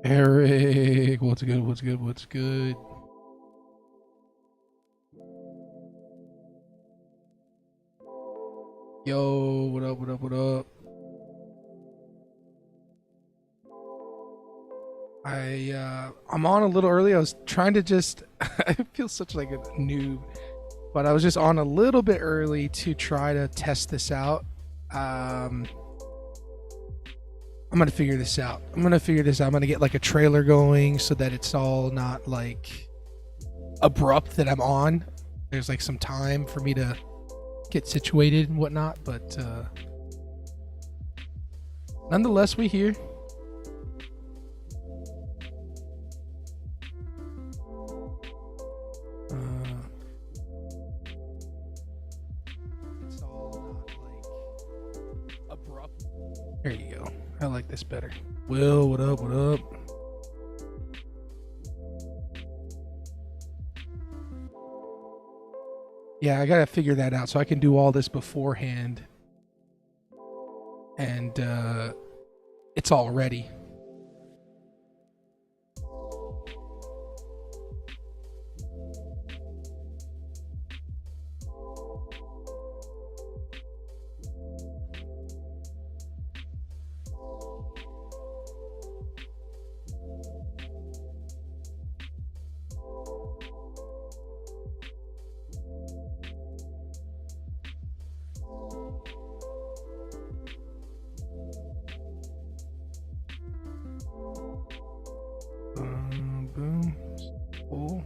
Eric, what's good? What's good? What's good? Yo, what up? What up? What up? I'm on a little early. I was trying to just I feel such like a noob, but I was just on a little bit early to try to test this out. Um, I'm gonna figure this out. I'm gonna get like a trailer going so that it's all not like abrupt that I'm on. There's like some time for me to get situated and whatnot, but nonetheless, we here. It's all not like abrupt. There you go. I like this better. Will, what up? What up? Yeah, I gotta figure that out so I can do all this beforehand, and it's all ready. Boom. Cool.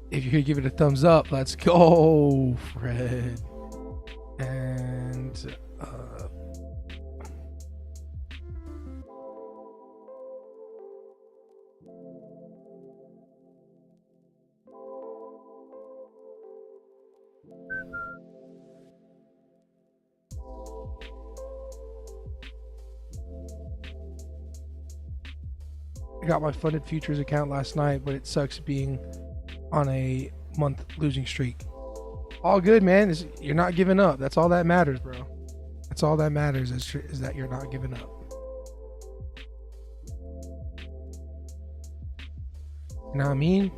If you could give it a thumbs up, let's go, Fred. And I got my funded futures account last night, but it sucks being on a month losing streak. All good, man. You're not giving up. That's all that matters, bro. That's all that matters is that you're not giving up. You know what I mean?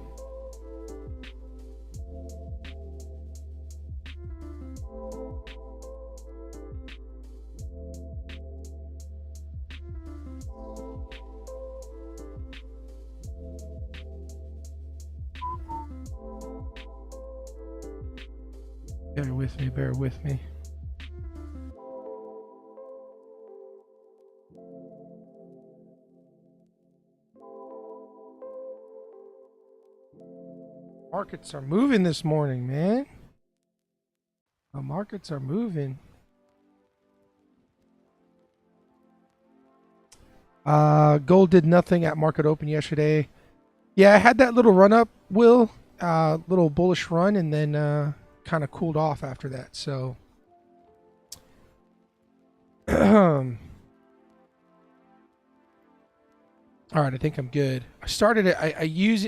Bear with me, bear with me. Markets are moving this morning, man. The markets are moving. Gold did nothing at market open yesterday. Yeah, I had that little run up, Will. Little bullish run, and then kind of cooled off after that. So, all right, I think I'm good. I started it.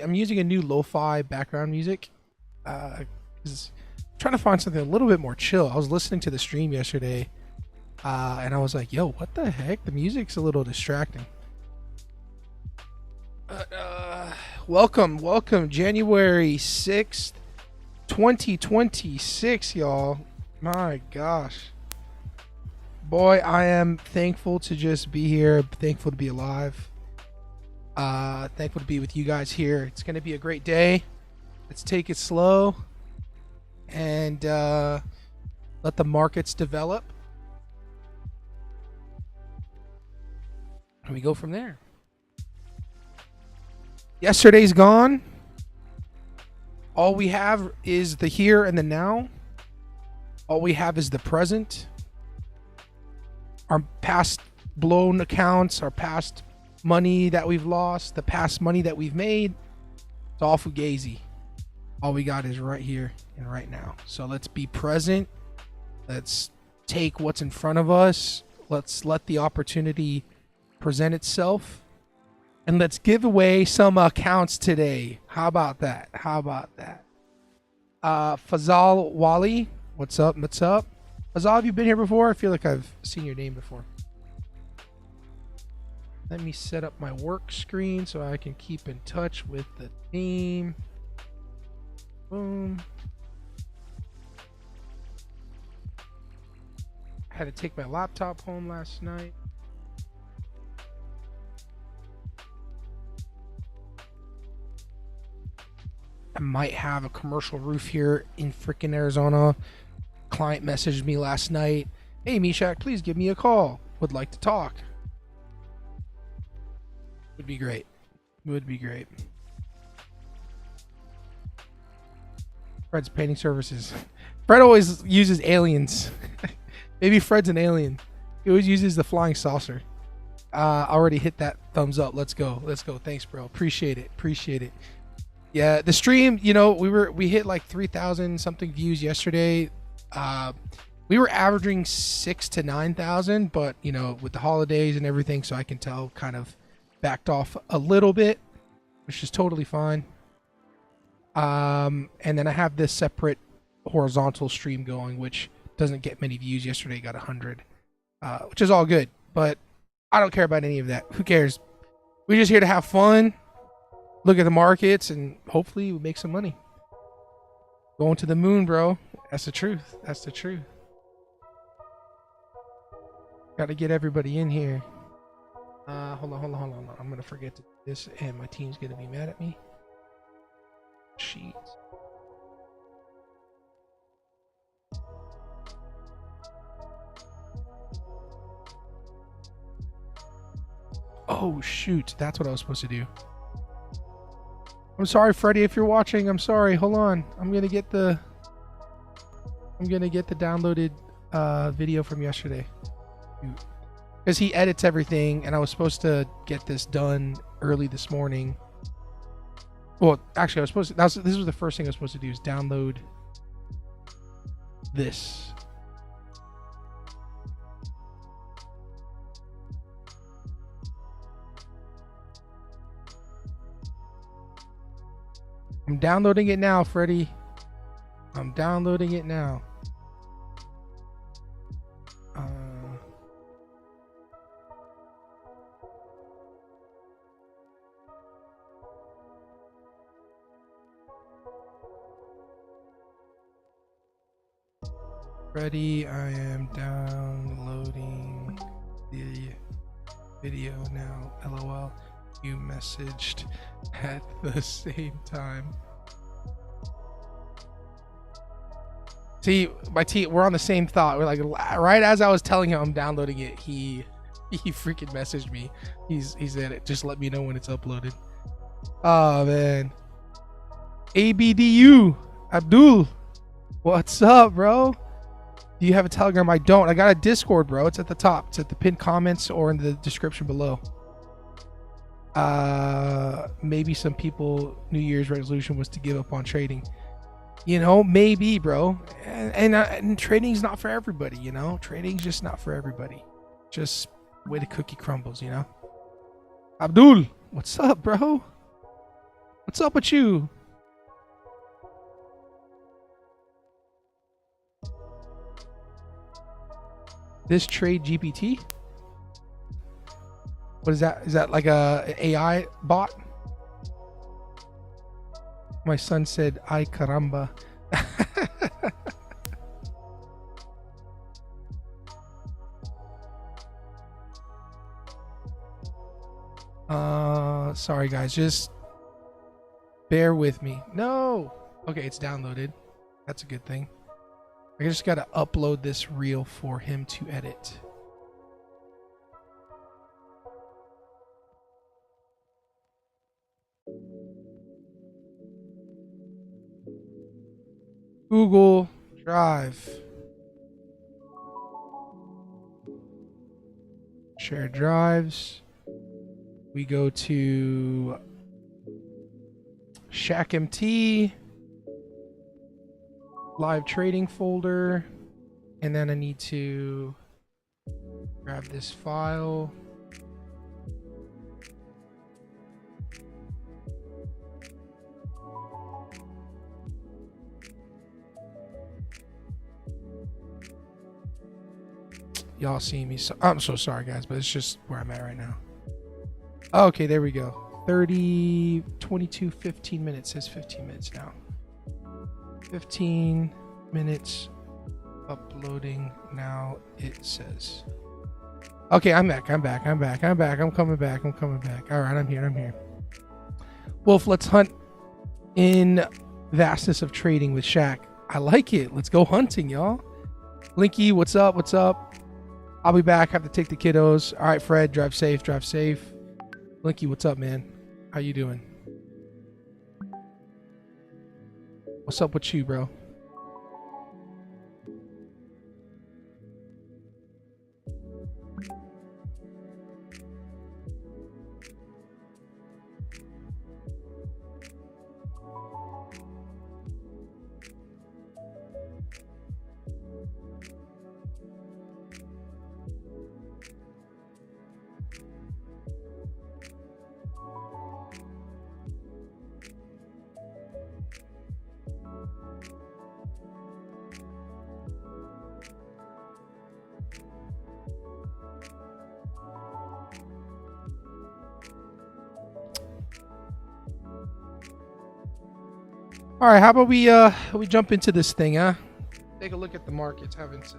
I'm using a new lo-fi background music. 'Cause I'm trying to find something a little bit more chill. I was listening to the stream yesterday, and I was like, "Yo, what the heck? The music's a little distracting." Welcome, January 6th, 2026, y'all. My gosh. Boy, I am thankful to just be here, thankful to be alive. Thankful to be with you guys here. It's going to be a great day. Let's take it slow and let the markets develop. And we go from there. Yesterday's gone. All we have is the here and the now. All we have is the present. Our past blown accounts, our past money that we've lost, the past money that we've made. It's all fugazi. All we got is right here and right now. So let's be present. Let's take what's in front of us. Let's let the opportunity present itself. And let's give away some accounts today. How about that? How about that? Fazal Wali, what's up? What's up? Fazal, have you been here before? I feel like I've seen your name before. Let me set up my work screen so I can keep in touch with the team. Boom. I had to take my laptop home last night. I might have a commercial roof here in freaking Arizona. Client messaged me last night. Hey, Mishak, please give me a call. Would like to talk. Would be great. Would be great. Fred's painting services. Fred always uses aliens. Maybe Fred's an alien. He always uses the flying saucer. Already hit that thumbs up. Let's go. Let's go. Thanks, bro. Appreciate it. Appreciate it. Yeah, the stream, you know, we hit like 3,000 something views yesterday. We were averaging 6,000 to 9,000, but you know, with the holidays and everything, so I can tell, kind of backed off a little bit, which is totally fine. And then I have this separate horizontal stream going, which doesn't get many views. Yesterday it got 100, which is all good, but I don't care about any of that. Who cares? We're just here to have fun, look at the markets, and hopefully we make some money. Going to the moon, bro. That's the truth. That's the truth. Got to get everybody in here. Hold on. I'm gonna forget to do this, and my team's gonna be mad at me. Sheets. Oh shoot, that's what I was supposed to do. I'm sorry, Freddie, if you're watching. I'm sorry. Hold on. I'm gonna get the downloaded video from yesterday, because he edits everything, and I was supposed to get this done early this morning. Well, actually, I was supposed to. This was the first thing I was supposed to do, is download this. I'm downloading it now, Freddie. I'm downloading it now. Freddie, I am downloading the video now. LOL. You messaged at the same time. See, my team, we're on the same thought. We're like, right as I was telling him I'm downloading it, he freaking messaged me. He said, just let me know when it's uploaded. Oh man. ABDU Abdul, what's up, bro? Do you have a Telegram? I don't. I got a Discord, bro. It's at the top. It's at the pinned comments or in the description below. Maybe some people New Year's resolution was to give up on trading. You know, maybe, bro. And trading's not for everybody, you know? Trading's just not for everybody. Just the way the cookie crumbles, you know? Abdul, what's up, bro? What's up with you? This trade GPT? What is that? Is that like a AI bot? My son said, "Ay caramba." Sorry guys, just bear with me. No. Okay, it's downloaded. That's a good thing. I just gotta upload this reel for him to edit. Google Drive. Share drives. We go to ShackMT. Live trading folder. And then I need to grab this file. y'all see me. So I'm so sorry, guys, but it's just where I'm at right now. Okay, there we go. 30, 22, 15 minutes. Says 15 minutes now. 15 minutes uploading now. It says. Okay, I'm back. I'm coming back. All right, I'm here. Wolf, let's hunt in vastness of trading with Shaq. I like it. Let's go hunting, y'all. Linky, what's up? I'll be back. Have to take the kiddos. All right, Fred, drive safe. Linky, what's up, man? How you doing? What's up with you, bro? All right, how about we jump into this thing, huh? Take a look at the markets, haven't it?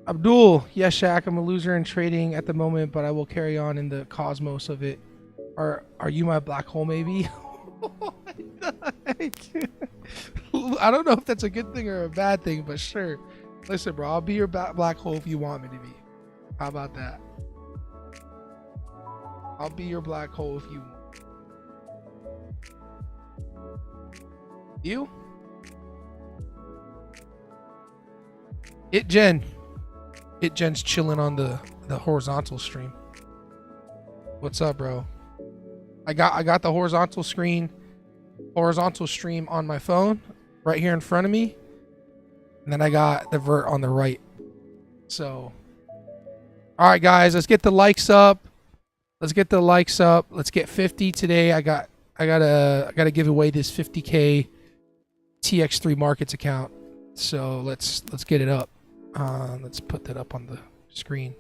Abdul, yes, Shaq, I'm a loser in trading at the moment, but I will carry on in the cosmos of it. Are you my black hole, maybe? I don't know if that's a good thing or a bad thing, but sure. Listen, bro, I'll be your black hole if you want me to be. How about that? I'll be your black hole if you want. You? Jen's chilling on the horizontal stream. What's up, bro? I got the horizontal stream on my phone right here in front of me. And then I got the vert on the right. So, all right, guys, let's get the likes up. Let's get 50 today. I gotta give away this 50K TX3 Markets account. So let's get it up. Let's put that up on the screen.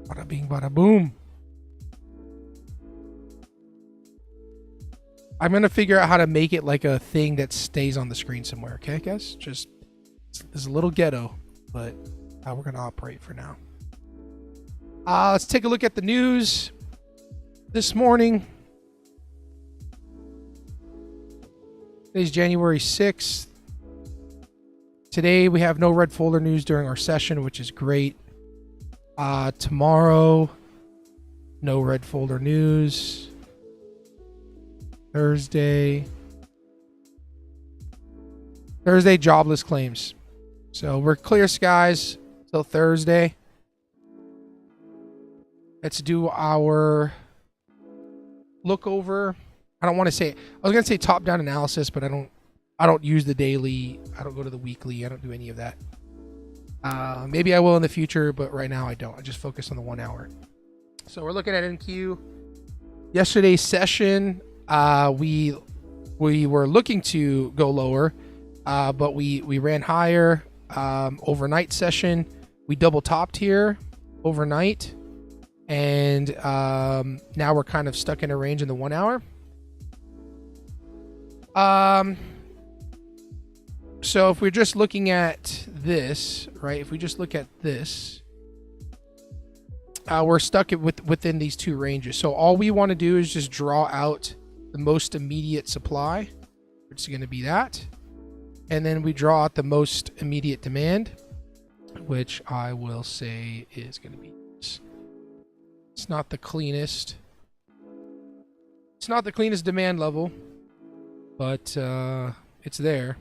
Bada bing, bada boom. I'm going to figure out how to make it like a thing that stays on the screen somewhere. Okay, guys? Just, it's a little ghetto, but how we're going to operate for now. Let's take a look at the news this morning. Today's January 6th. Today we have no red folder news during our session, which is great. Tomorrow, no red folder news. Thursday, jobless claims. So we're clear skies till Thursday. Let's do our look over. I don't want to say, I was going to say top down analysis, but I don't use the daily. I don't go to the weekly. I don't do any of that. Maybe I will in the future, but right now I don't. I just focus on the 1 hour. So we're looking at NQ. Yesterday's session, we were looking to go lower, but we ran higher. Overnight session, we double topped here overnight, and now we're kind of stuck in a range in the 1 hour. So if we're just looking at this, right? If we just look at this, we're stuck within these two ranges. So all we want to do is just draw out the most immediate supply, which is going to be that. And then we draw out the most immediate demand, which I will say is going to be this. It's not the cleanest. It's not the cleanest demand level, but it's there.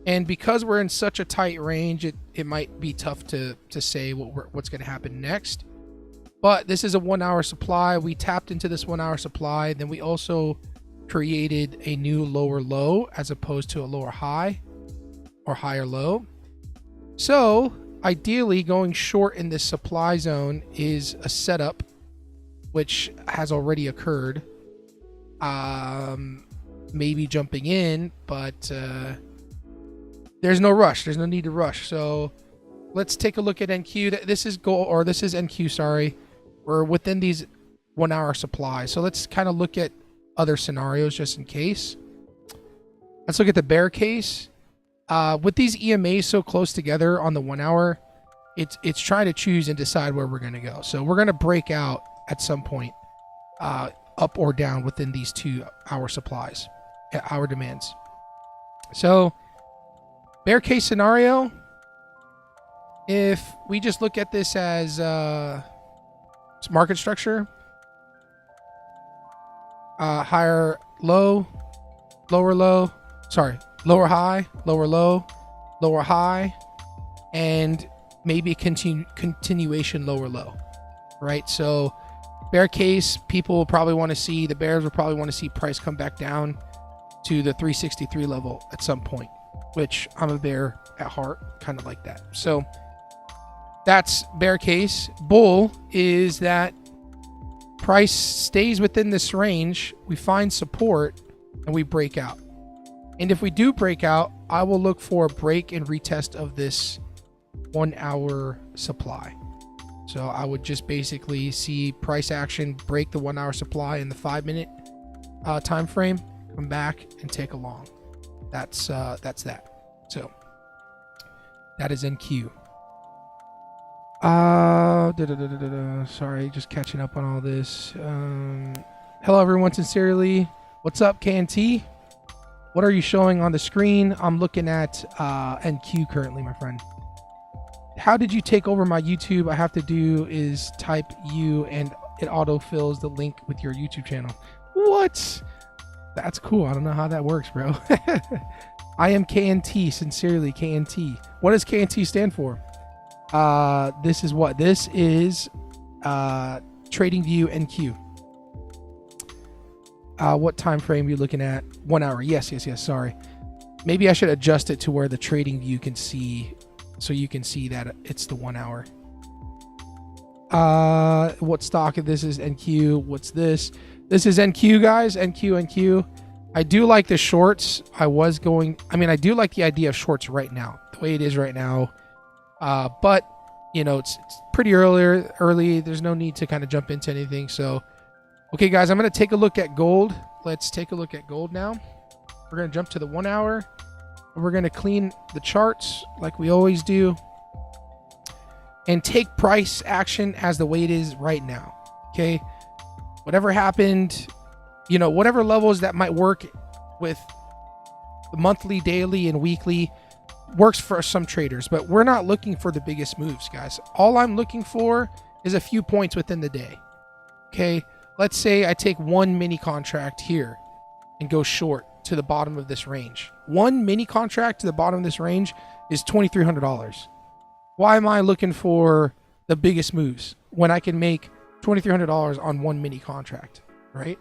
And because we're in such a tight range, it might be tough to say what's going to happen next. But this is a 1 hour supply. We tapped into this 1 hour supply. Then we also created a new lower low as opposed to a lower high or higher low. So ideally, going short in this supply zone is a setup, which has already occurred. Maybe jumping in, but there's no rush. There's no need to rush. So let's take a look at NQ. This is this is NQ, sorry. We're within these 1 hour supply. So let's kind of look at other scenarios just in case. Let's look at the bear case. With these EMAs so close together on the 1 hour, it's trying to choose and decide where we're going to go. So we're going to break out at some point, up or down within these 2 hour supplies, hour demands. So bear case scenario, if we just look at this as market structure, higher low, lower low, sorry, lower high, lower low, lower high, and maybe a continuation lower low, right? So bear case, people will probably want to see, the bears will probably want to see price come back down to the 363 level at some point, which I'm a bear at heart, kind of like that. So that's bear case. Bull is that price stays within this range, we find support, and we break out. And if we do break out, I will look for a break and retest of this 1 hour supply. So I would just basically see price action break the 1 hour supply in the 5 minute time frame, come back and take a long. That's that. So that is NQ. Sorry, just catching up on all this. Hello everyone, sincerely. What's up, KNT? What are you showing on the screen? I'm looking at NQ currently, my friend. How did you take over my YouTube? I have to do is type you and it autofills the link with your YouTube channel. What? That's cool. I don't know how that works, bro. I am KNT, sincerely KNT. What does KNT stand for? This is what? This is TradingView NQ. What time frame are you looking at? 1 hour. Yes. Sorry. Maybe I should adjust it to where the TradingView can see, so you can see that it's the 1 hour. What stock? This is NQ. What's this? This is NQ, guys. NQ. I do like the shorts. I do like the idea of shorts right now, the way it is right now. But you know, it's pretty early. There's no need to kind of jump into anything. So, okay, guys, I'm going to take a look at gold. Let's take a look at gold now. We're going to jump to the 1 hour. And we're going to clean the charts like we always do. And take price action as the way it is right now. Okay. Whatever happened, you know, whatever levels that might work with the monthly, daily, and weekly works for some traders, but we're not looking for the biggest moves, guys. All I'm looking for is a few points within the day. Okay. Let's say I take one mini contract here and go short to the bottom of this range. One mini contract to the bottom of this range is $2,300. Why am I looking for the biggest moves when I can make $2,300 on one mini contract, right?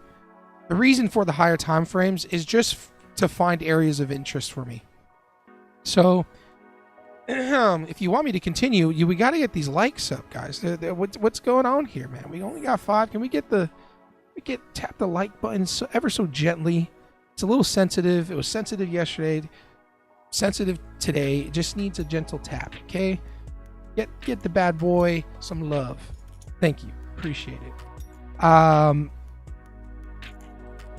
The reason for the higher time frames is just to find areas of interest for me. So if you want me to continue, we got to get these likes up, guys. What's going on here, man? We only got 5. Can we tap the like button ever so gently? It's a little sensitive. It was sensitive yesterday, sensitive today. It just needs a gentle tap, okay? Get the bad boy some love. Thank you. Appreciate it.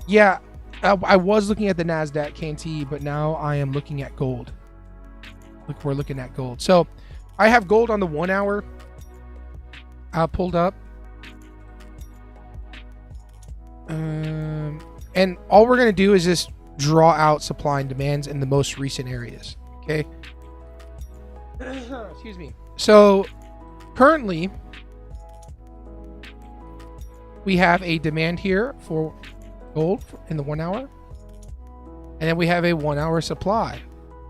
Yeah, I was looking at the NASDAQ KNT, but now I am looking at gold. Look, we're looking at gold. So I have gold on the 1 hour pulled up. And all we're going to do is just draw out supply and demands in the most recent areas. Okay. Excuse me. So currently we have a demand here for gold in the 1 hour. And then we have a 1 hour supply.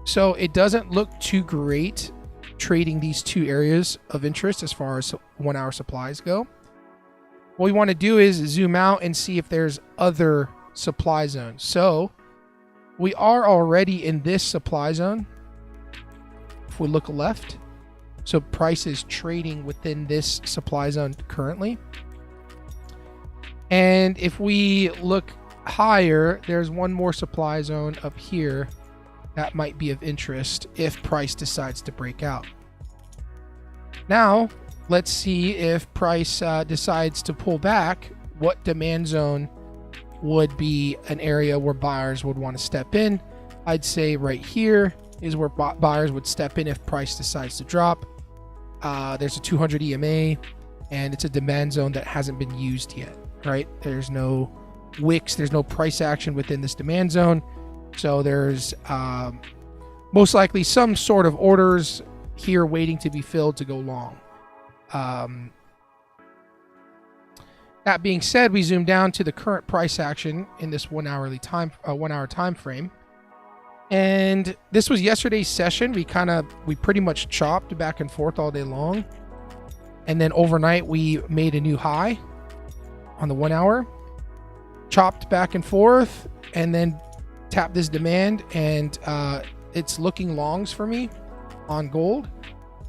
So it doesn't look too great trading these two areas of interest as far as 1 hour supplies go. what we want to do is zoom out and see if there's other supply zones. So we are already in this supply zone. If we look left, so price is trading within this supply zone currently. And if we look higher, there's one more supply zone up here that might be of interest if price decides to break out. Now, let's see if price decides to pull back. What demand zone would be an area where buyers would want to step in? I'd say right here is where buyers would step in if price decides to drop. There's a 200 EMA, and it's a demand zone that hasn't been used yet, right? There's no wicks, there's no price action within this demand zone. So there's most likely some sort of orders here waiting to be filled to go long. That being said, we zoom down to the current price action in this 1 hour time frame. And this was yesterday's session. We pretty much chopped back and forth all day long. And then overnight we made a new high on the 1 hour, chopped back and forth, and then tapped this demand, and it's looking longs for me on gold,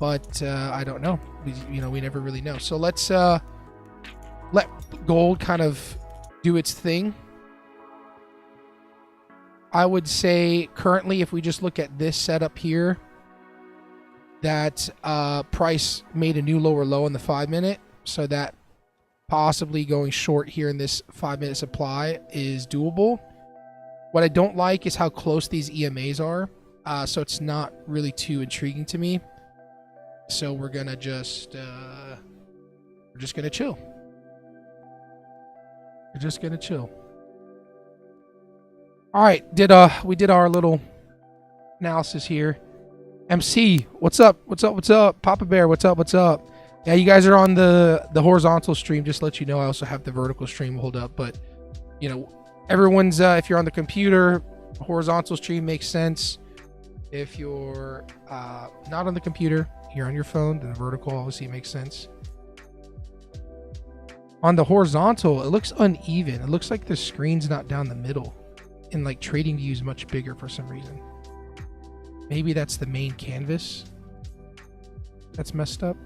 but I don't know. We never really know. So let's let gold kind of do its thing. I would say currently, if we just look at this setup here, that price made a new lower low in the 5 minute, so that possibly going short here in this 5 minute supply is doable. What I don't like is how close these EMAs are, so it's not really too intriguing to me. So we're gonna just gonna chill. We're just gonna chill. All right, we did our little analysis here. MC, what's up? What's up? What's up? Papa Bear, what's up? What's up? Yeah, you guys are on the horizontal stream. Just to let you know, I also have the vertical stream hold up, but everyone's if you're on the computer, horizontal stream makes sense. If you're not on the computer, you're on your phone, then the vertical obviously makes sense. On the horizontal, it looks uneven. It looks like the screen's not down the middle, and like trading view is much bigger for some reason. Maybe that's the main canvas that's messed up.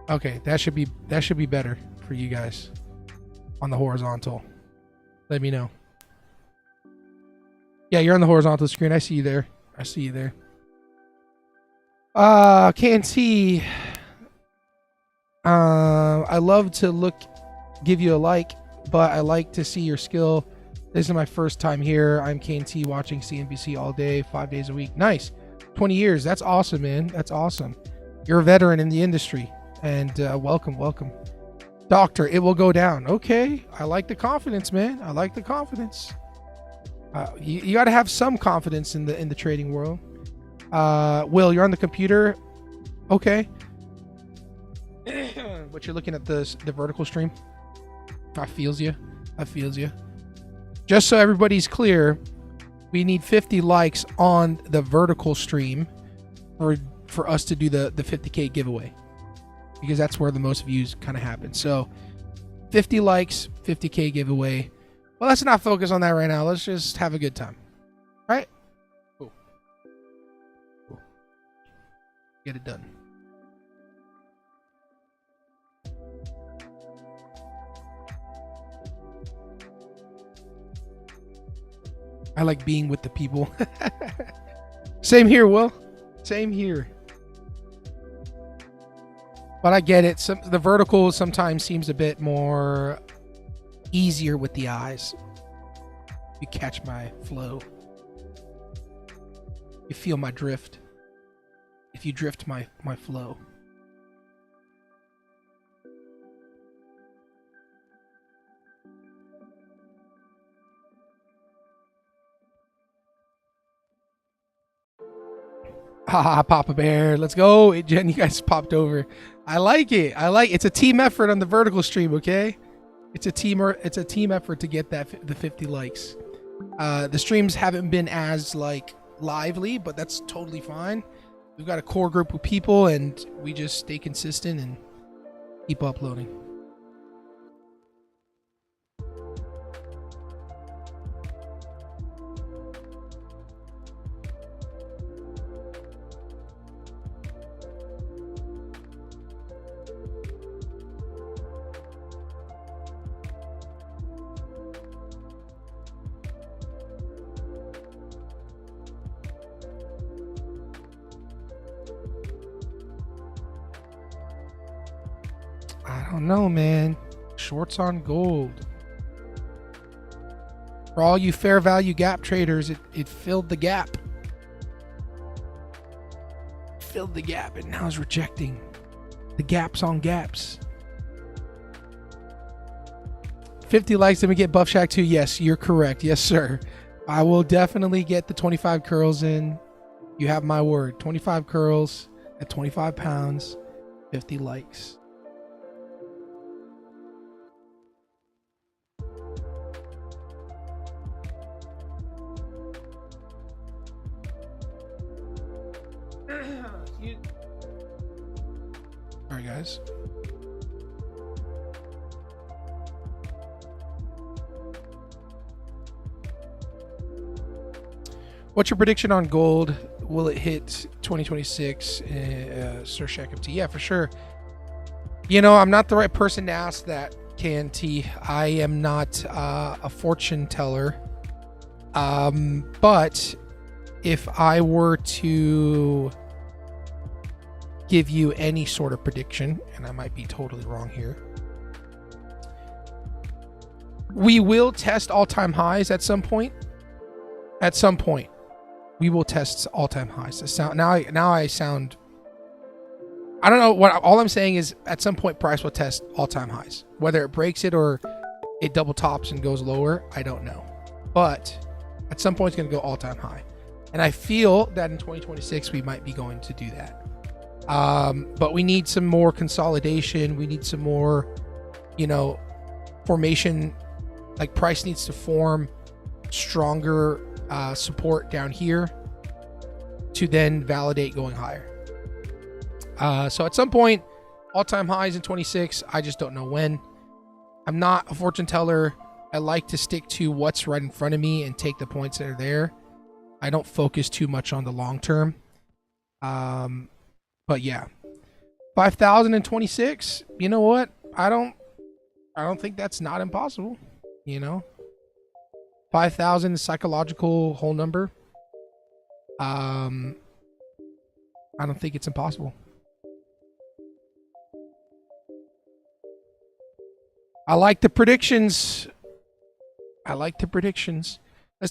Okay, that should be better for you guys on the horizontal. Let me know. Yeah, you're on the horizontal screen. I see you there. I see you there. KNT. I love to give you a like, but I like to see your skill. This is my first time here. I'm KNT watching CNBC all day, 5 days a week. Nice. 20 years. That's awesome, man. That's awesome. You're a veteran in the industry. And welcome. Doctor, it will go down. Okay. I like the confidence, man. I like the confidence. You got to have some confidence in the trading world. Will, you're on the computer. Okay. But you're looking at the vertical stream. I feels you. Just so everybody's clear, we need 50 likes on the vertical stream for us to do the 50K giveaway, because that's where the most views kind of happen. So 50 likes, 50K giveaway. Well, let's not focus on that right now. Let's just have a good time. Right? Cool. Get it done. I like being with the people. Same here, Will. Same here. But I get it. The vertical sometimes seems a bit more easier with the eyes. You catch my flow. You feel my drift. If you drift my flow. Haha, Papa Bear. Let's go. Jen, you guys popped over. I like it. It's a team effort on the vertical stream, okay? It's a team effort to get the 50 likes. The streams haven't been as like lively, but that's totally fine. We've got a core group of people, and we just stay consistent and keep uploading. I don't know, man. Shorts on gold. For all you fair value gap traders, it filled the gap. Filled the gap, and now is rejecting. The gaps on gaps. 50 likes, then we get Buff Shack 2. Yes, you're correct. Yes, sir. I will definitely get the 25 curls in. You have my word. 25 curls at 25 pounds, 50 likes. All right, guys. What's your prediction on gold? Will it hit 2026? Sir Shack T. Yeah, for sure. You know, I'm not the right person to ask that, KNT. I am not a fortune teller. But if I were to give you any sort of prediction, and I might be totally wrong here, we will test all-time highs at some point. At some point, we will test all-time highs. Now I sound. I don't know what. All I'm saying is, at some point, price will test all-time highs. Whether it breaks it or it double tops and goes lower, I don't know. But at some point, it's going to go all-time high, and I feel that in 2026 we might be going to do that. But we need some more consolidation. We need some more, formation. Like, price needs to form stronger support down here to then validate going higher. So at some point, all-time highs in 26. I just don't know when. I'm not a fortune teller. I like to stick to what's right in front of me and take the points that are there. I don't focus too much on the long term. But yeah, 5,026. You know what? I don't think that's not impossible. 5,000 is psychological whole number. I don't think it's impossible. I like the predictions. Let's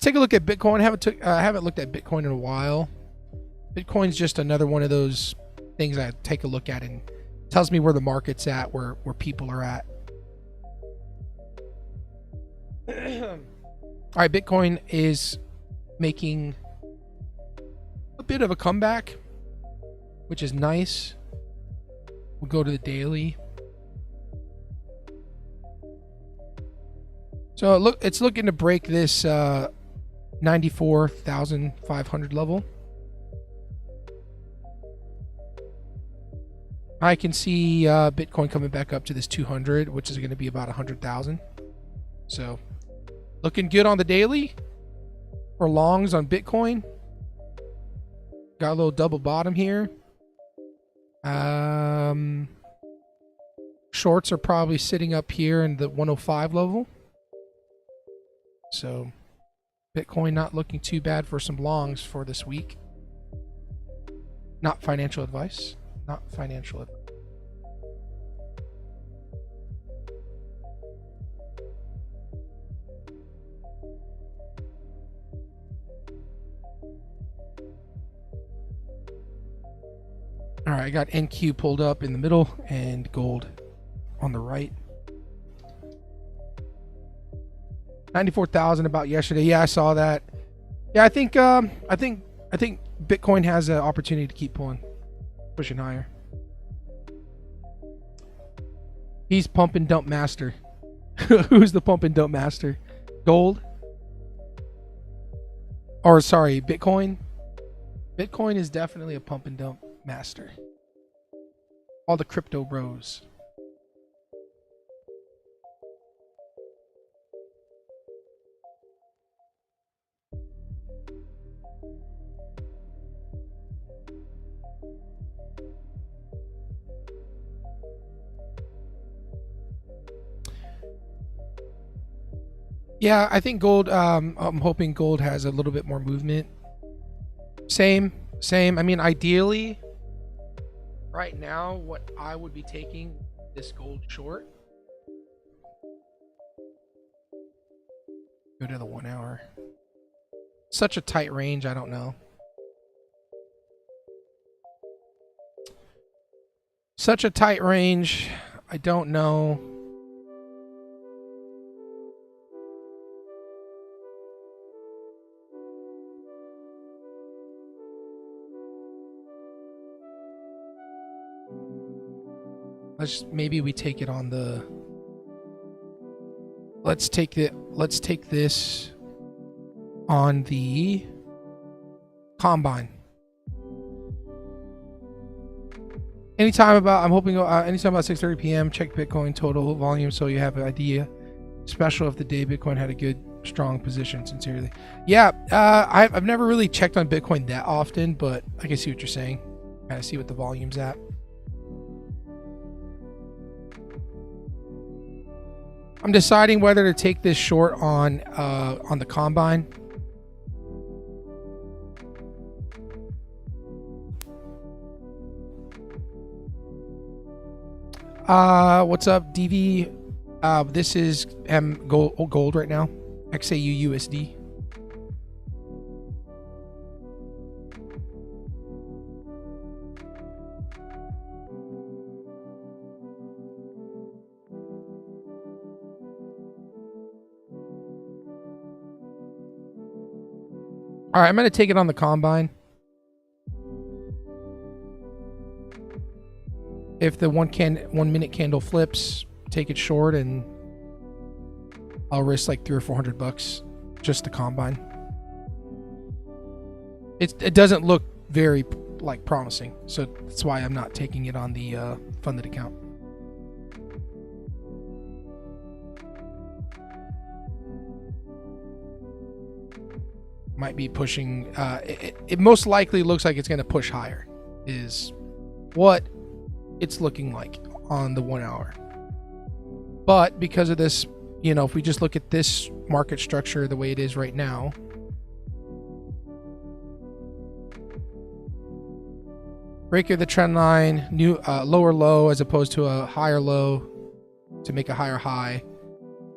take a look at Bitcoin. I haven't looked at Bitcoin in a while. Bitcoin's just another one of those things I take a look at and tells me where the market's at, where people are at. All right, Bitcoin is making a bit of a comeback, which is nice. We'll go to the daily. So it's looking to break this 94,500 level. I can see Bitcoin coming back up to this 200, which is going to be about 100,000. So looking good on the daily for longs on Bitcoin. Got a little double bottom here. Shorts are probably sitting up here in the 105 level. So Bitcoin not looking too bad for some longs for this week. Not financial advice. Not financial advice. All right, I got NQ pulled up in the middle and gold on the right. 94,000 about yesterday. Yeah, I saw that. Yeah, I think Bitcoin has an opportunity to keep pushing higher. He's pump and dump master. Who's the pump and dump master? Gold? Or sorry, Bitcoin? Bitcoin is definitely a pump and dump master. All the crypto bros. Yeah, I think gold. I'm hoping gold has a little bit more movement. Same. I mean, ideally, right now, what I would be taking this gold short. Go to the 1 hour. Such a tight range. I don't know. Such a tight range. I don't know. Maybe we take it on the. Let's take this on the combine. Anytime about 6:30 p.m. Check Bitcoin total volume so you have an idea. Special if the day Bitcoin had a good strong position. Sincerely, yeah. I've never really checked on Bitcoin that often, but I can see what you're saying. Kind of see what the volume's at. I'm deciding whether to take this short on the combine. What's up, DV? This is gold right now. XAU USD. All right, I'm going to take it on the combine. If the 1 minute candle flips, take it short, and I'll risk like $300 or $400 just the combine. It doesn't look very like promising, so that's why I'm not taking it on the funded account. Might be pushing. It most likely looks like it's going to push higher. Is what it's looking like on the 1 hour. But because of this, if we just look at this market structure the way it is right now, break of the trend line, new lower low as opposed to a higher low to make a higher high.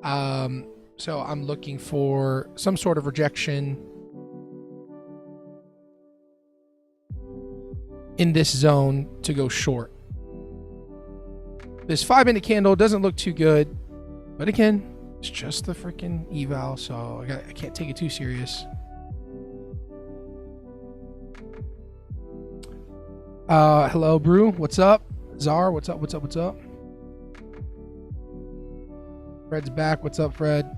So I'm looking for some sort of rejection in this zone to go short. This 5 minute candle doesn't look too good, but again, it's just the freaking eval, so I can't take it too serious. Hello, Brew. What's up? Czar, what's up? Fred's back. What's up, Fred?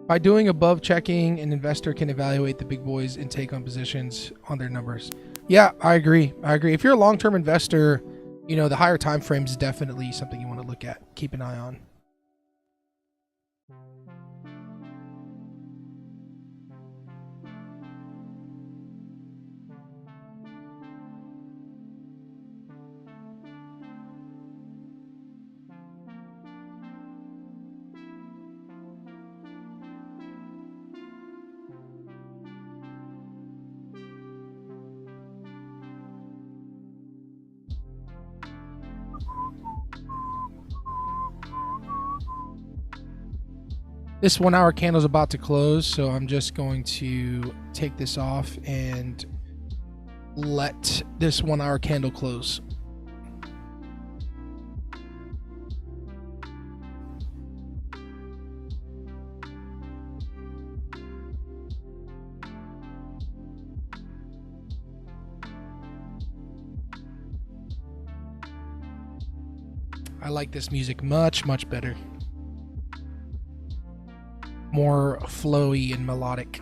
By doing above checking, an investor can evaluate the big boys and take on positions on their numbers. Yeah, I agree. If you're a long-term investor, the higher time frames is definitely something you want to look at, keep an eye on. This 1 hour candle is about to close, so I'm just going to take this off and let this 1 hour candle close. I like this music much, much better. more flowy and melodic.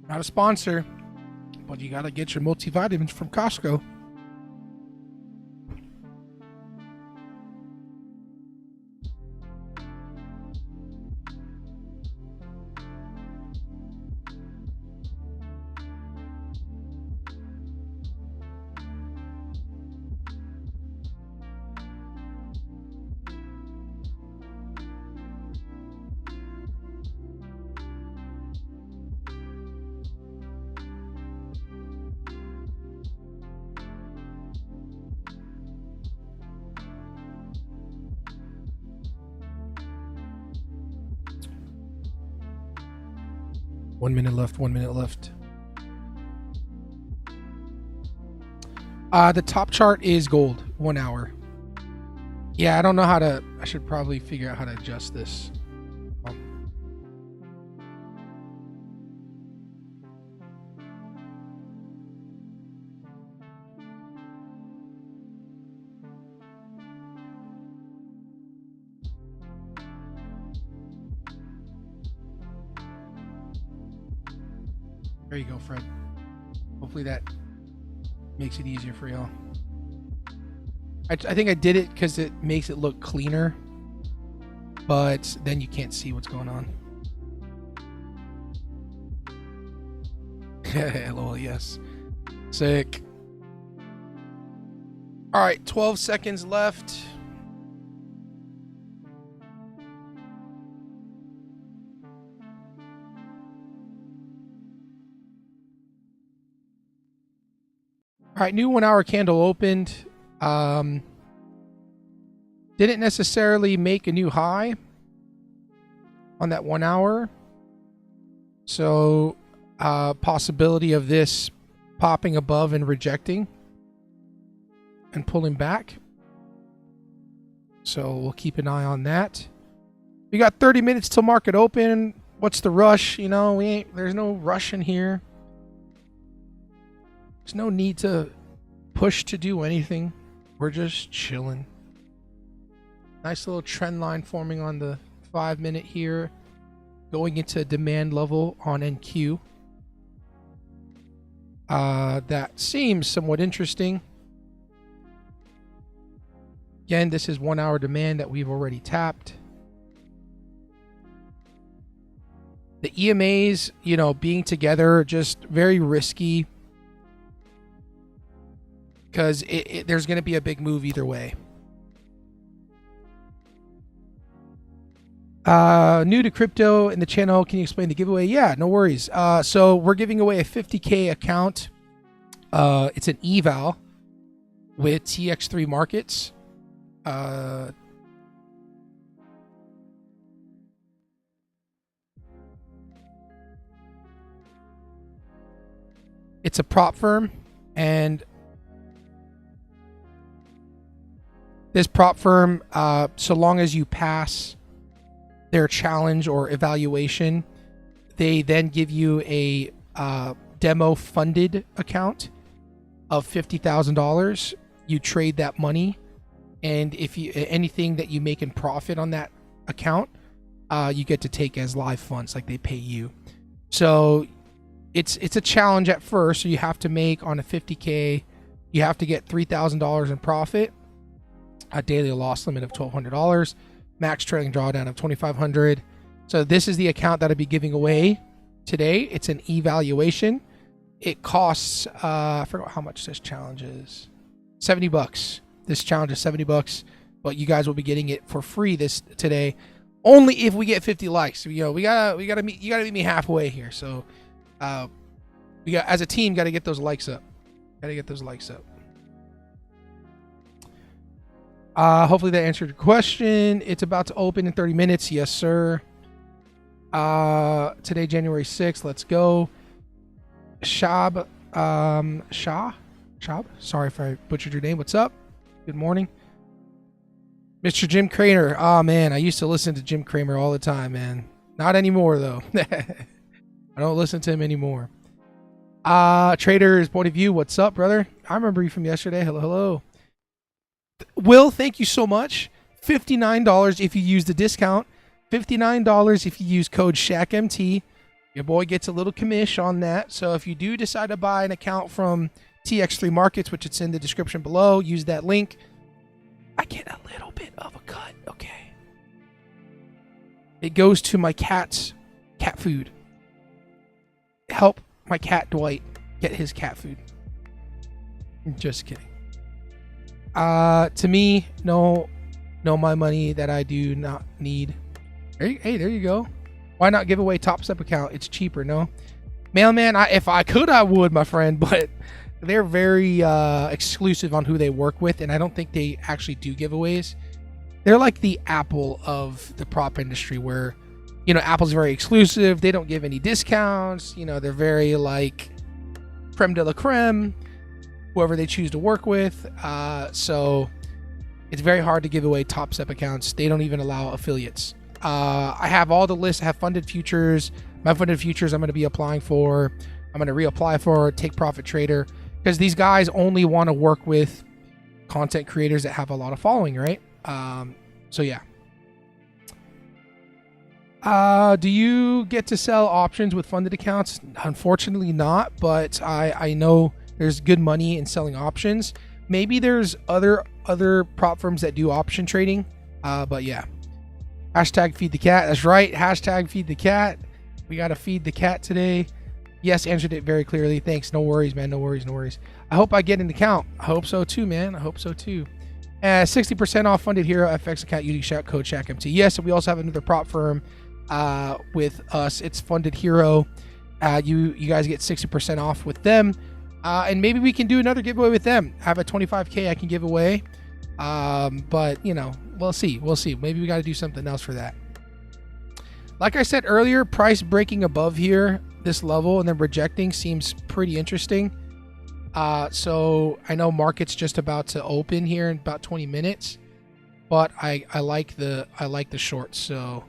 Not a sponsor, but you gotta get your multivitamins from Costco. One minute left. The top chart is gold, 1 hour. Yeah, I don't know how to, I should probably figure out how to adjust this. There you go, Fred. Hopefully that makes it easier for y'all. I think I did it because it makes it look cleaner, but then you can't see what's going on. Lol, yes. Sick. All right, 12 seconds left. All right, new 1 hour candle opened. Didn't necessarily make a new high on that 1 hour. So, possibility of this popping above and rejecting and pulling back. So we'll keep an eye on that. We got 30 minutes till market open. What's the rush? You know, there's no rush in here. There's no need to push to do anything. We're just chilling. Nice little trend line forming on the 5 minute here. Going into demand level on NQ. That seems somewhat interesting. Again, this is 1 hour demand that we've already tapped. The EMAs, you know, being together, just very risky. Because there's going to be a big move either way. New to crypto in the channel, can you explain the giveaway? Yeah, no worries. So we're giving away a 50K account. It's an eval with TX3 Markets. It's a prop firm, and this prop firm, so long as you pass their challenge or evaluation, they then give you a demo funded account of $50,000. You trade that money, and if you anything that you make in profit on that account, you get to take as live funds, like they pay you. So it's a challenge at first. So you have to make on a 50K, you have to get $3,000 in profit. A daily loss limit of $1,200, max trailing drawdown of $2,500. So this is the account that I'll be giving away today. It's an evaluation. It costs I forgot how much this challenge is. $70. This challenge is $70, but you guys will be getting it for free today, only if we get 50 likes. You know, we gotta meet. You gotta meet me halfway here. So we got, as a team, got to get those likes up. Hopefully that answered your question. It's about to open in 30 minutes. Yes, sir. Today, January 6th. Let's go. Shab. Sorry if I butchered your name. What's up? Good morning. Mr. Jim Cramer. Oh, man. I used to listen to Jim Cramer all the time, man. Not anymore, though. I don't listen to him anymore. Trader's point of view, what's up, brother? I remember you from yesterday. Hello, hello. Will, thank you so much. $59 if you use the discount. $59 if you use code ShackMT. Your boy gets a little commish on that. So if you do decide to buy an account from TX3 Markets, which it's in the description below, use that link. I get a little bit of a cut, okay? It goes to my cat's cat food. Help my cat Dwight get his cat food. Just kidding. To me, no, my money that I do not need. Hey, there you go. Why not give away TopStep account? It's cheaper, no? Mailman, if I could, I would, my friend, but they're very exclusive on who they work with, and I don't think they actually do giveaways. They're like the Apple of the prop industry, where, you know, Apple's very exclusive. They don't give any discounts. You know, they're very like creme de la creme, whoever they choose to work with. So it's very hard to give away TopStep accounts. They don't even allow affiliates. I have all the lists. I have funded futures. My funded futures I'm going to be applying for. I'm going to reapply for Take Profit Trader, because these guys only want to work with content creators that have a lot of following, right? So yeah. Do you get to sell options with funded accounts? Unfortunately not, but I know there's good money in selling options. Maybe there's other prop firms that do option trading. But yeah. Hashtag feed the cat. That's right. Hashtag feed the cat. We got to feed the cat today. Yes, answered it very clearly. Thanks. No worries, man. No worries. No worries. I hope I get an account. I hope so too, man. I hope so too. 60% off funded Hero FX account using code ShackMT. Yes, and we also have another prop firm with us. It's Funded Hero. You guys get 60% off with them. And maybe we can do another giveaway with them. I have a 25K I can give away. But, you know, we'll see. We'll see. Maybe we got to do something else for that. Like I said earlier, price breaking above here, this level, and then rejecting seems pretty interesting. So I know market's just about to open here in about 20 minutes, but I like the shorts. So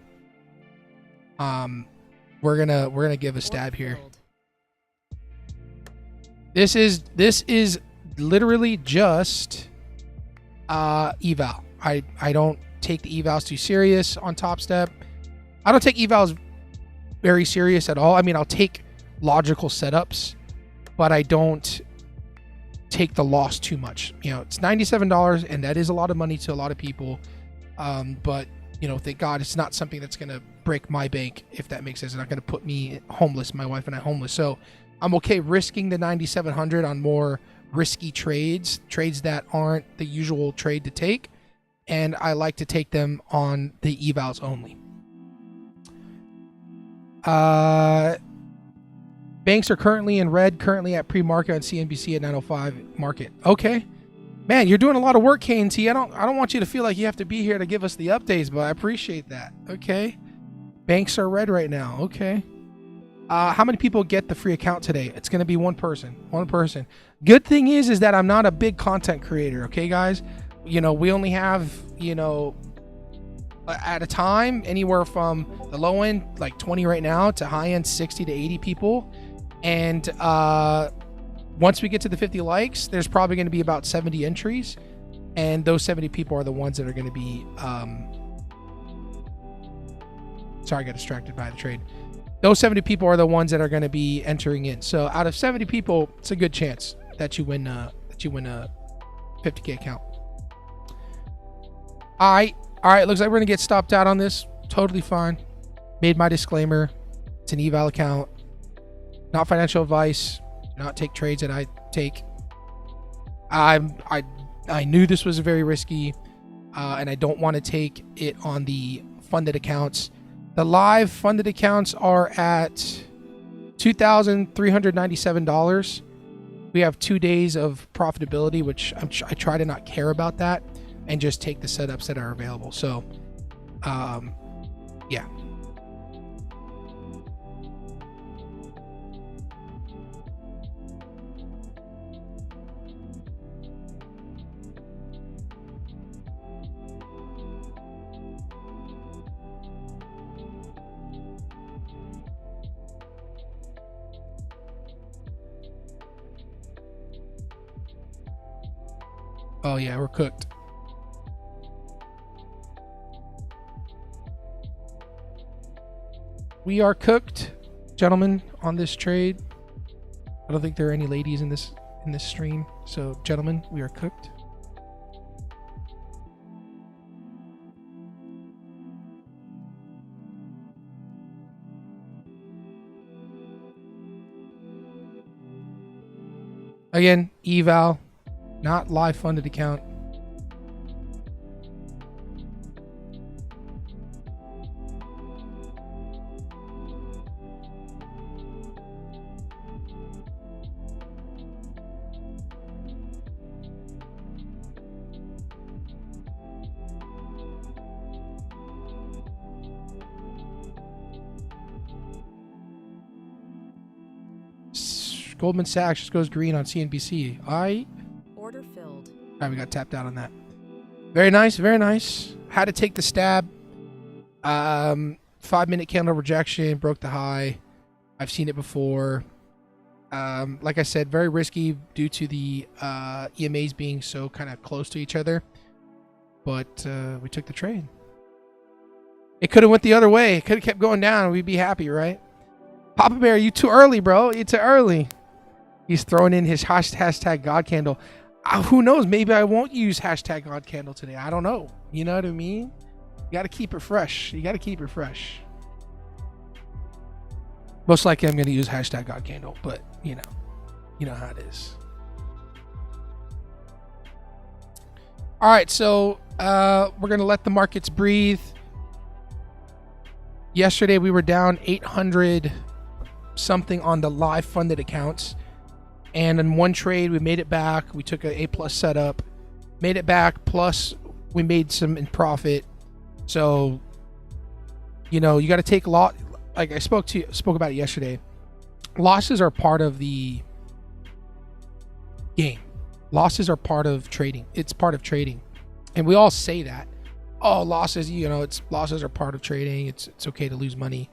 we're gonna give a stab here. This is literally just eval. I don't take the evals too serious on TopStep. I don't take evals very serious at all. I mean, I'll take logical setups, but I don't take the loss too much. You know, it's $97, and that is a lot of money to a lot of people. But you know, thank God it's not something that's gonna break my bank, if that makes sense. It's not gonna put me homeless, my wife and I homeless. So I'm okay risking the 9,700 on more risky trades that aren't the usual trade to take, and I like to take them on the evals only. Banks are currently in red, currently at pre-market on CNBC at 9:05 market. Okay, man, you're doing a lot of work, KNT. I don't want you to feel like you have to be here to give us the updates, but I appreciate that. Okay, banks are red right now. Okay. How many people get the free account today? It's going to be one person. One person. Good thing is that I'm not a big content creator. Okay, guys. You know, we only have, you know, at a time, anywhere from the low end, like 20 right now, to high end 60 to 80 people. And once we get to the 50 likes, there's probably going to be about 70 entries. And those 70 people are the ones that are going to be... Sorry, I got distracted by the trade. Those 70 people are the ones that are going to be entering in. So out of 70 people, it's a good chance that you win a 50K account. All right. Looks like we're going to get stopped out on this. Totally fine. Made my disclaimer. It's an eval account. Not financial advice. Do not take trades that I take. I knew this was very risky, and I don't want to take it on the funded accounts. The live funded accounts are at $2,397. We have 2 days of profitability, which I try to not care about that and just take the setups that are available. So, yeah. Oh yeah, we're cooked. We are cooked, gentlemen, on this trade. I don't think there are any ladies in this stream. So, gentlemen, we are cooked. Again, eval, not live funded account. Goldman Sachs just goes green on CNBC. Order filled. All right, we got tapped out on that. Very nice, very nice. Had to take the stab. 5-minute candle rejection, broke the high. I've seen it before. Like I said, very risky due to the EMAs being so kind of close to each other. But we took the trade. It could have went the other way. It could have kept going down. We'd be happy, right? Papa Bear, you too early, bro. You too early. He's throwing in his hashtag God candle. Who knows? Maybe I won't use hashtag God candle today. I don't know. You know what I mean? You got to keep it fresh. You got to keep it fresh. Most likely I'm going to use hashtag God candle, but you know how it is. All right. So we're going to let the markets breathe. Yesterday we were down 800 something on the live funded accounts. And in one trade, we made it back. We took a A+ setup, made it back. Plus, we made some in profit. So, you got to take a lot. Like I spoke about it yesterday. Losses are part of the game. Losses are part of trading. It's part of trading, and we all say that. Oh, losses. Losses are part of trading. It's okay to lose money.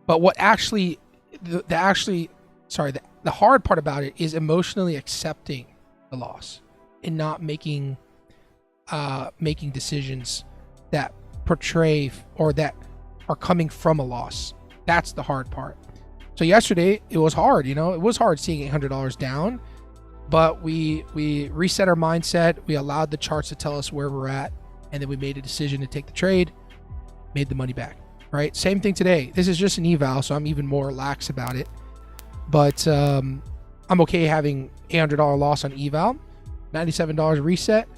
But what actually, the hard part about it is emotionally accepting the loss and not making decisions that portray or that are coming from a loss. That's the hard part. So yesterday it was hard, it was hard seeing $800 down, but we reset our mindset. We allowed the charts to tell us where we're at, and then we made a decision to take the trade, made the money back, right? Same thing today. This is just an eval, so I'm even more lax about it. But I'm okay having $800 loss on eval, $97 reset.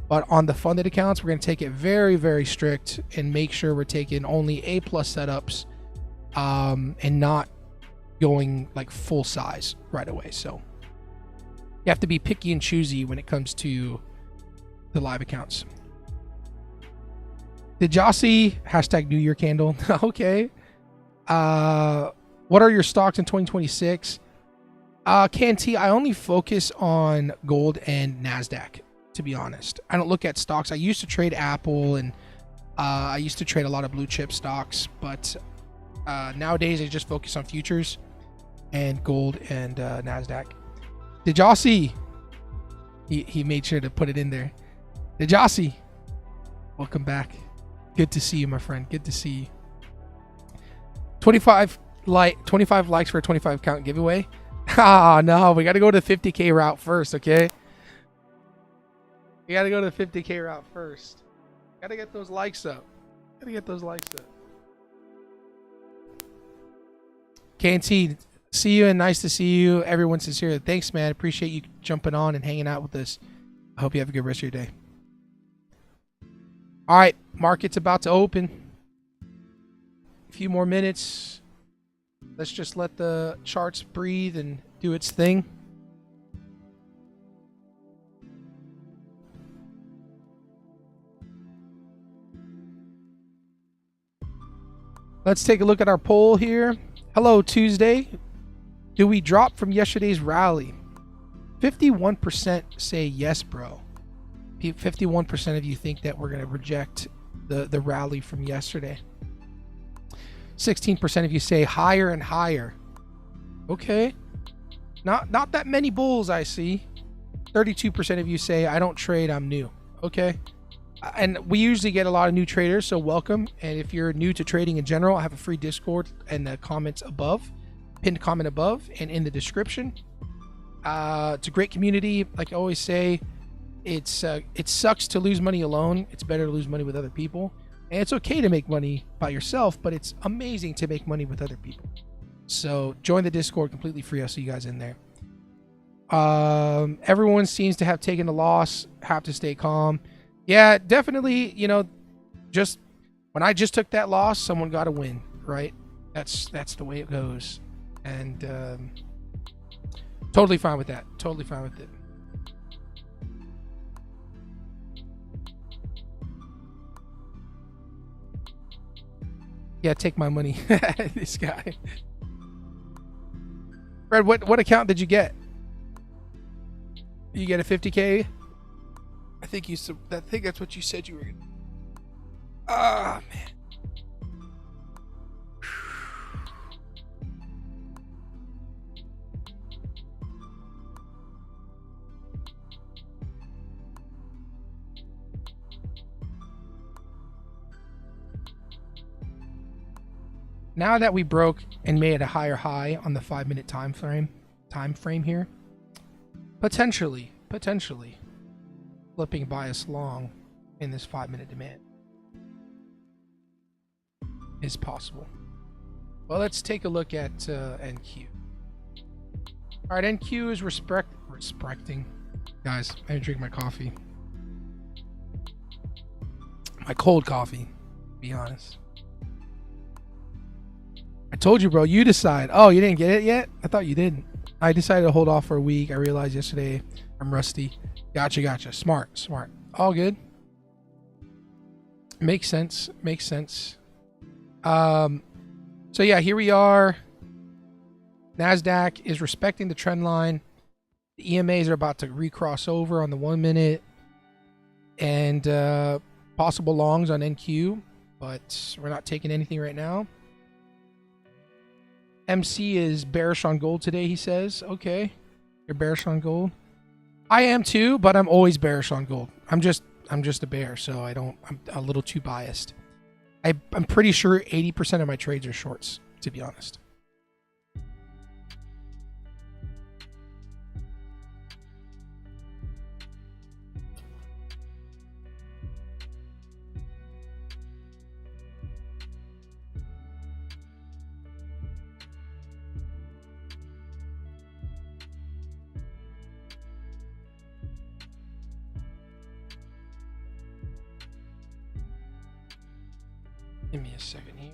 But on the funded accounts, we're going to take it very, very strict and make sure we're taking only A+ setups and not going like full size right away. So you have to be picky and choosy when it comes to the live accounts. Did y'all see hashtag New Year candle? Okay. What are your stocks in 2026? KNT, I only focus on gold and NASDAQ, to be honest. I don't look at stocks. I used to trade Apple and I used to trade a lot of blue chip stocks, but nowadays I just focus on futures and gold and NASDAQ. Did y'all see? He made sure to put it in there. Did y'all see? Welcome back. Good to see you, my friend. Good to see you. 25 likes for a 25 count giveaway. No, we got to go to the 50K route first, okay? We got to go to the 50K route first. Got to get those likes up. KNT, see you and nice to see you. Everyone sincere. Thanks, man. Appreciate you jumping on and hanging out with us. I hope you have a good rest of your day. All right, market's about to open. A few more minutes. Let's just let the charts breathe and do its thing. Let's take a look at our poll here. Hello, Tuesday. Do we drop from yesterday's rally? 51% say yes, bro. 51% of you think that we're going to reject the rally from yesterday. 16% of you say higher and higher. Okay. Not that many bulls I see. 32% of you say, I don't trade, I'm new. Okay. And we usually get a lot of new traders, so welcome. And if you're new to trading in general, I have a free Discord and the comments above, pinned comment above, and in the description. It's a great community. Like I always say, it sucks to lose money alone. It's better to lose money with other people. And it's okay to make money by yourself, but it's amazing to make money with other people. So join the Discord, completely free. I'll see you guys in there. Everyone seems to have taken a loss. Have to stay calm. Yeah, definitely. You know, just when I just took that loss, someone got to win, right? That's the way it goes, and totally fine with that. Totally fine with it. Yeah, take my money. This guy. Fred, what account did you get? You get a 50K? I think that's what you said you were gonna. Ah, man. Now that we broke and made a higher high on the 5-minute time frame here, potentially flipping bias long in this 5-minute demand is possible. Well, let's take a look at NQ. All right, NQ is respecting. Guys, I didn't drink my coffee. My cold coffee, to be honest. I told you, bro. You decide. Oh, you didn't get it yet? I thought you didn't. I decided to hold off for a week. I realized yesterday I'm rusty. Gotcha. Smart. All good. Makes sense. So yeah, here we are. NASDAQ is respecting the trend line. The EMAs are about to recross over on the 1 minute. And possible longs on NQ, but we're not taking anything right now. MC is bearish on gold today, he says. Okay. You're bearish on gold. I am too, but I'm always bearish on gold. I'm just a bear, so I'm a little too biased. I'm pretty sure 80% of my trades are shorts, to be honest. Give me a second here.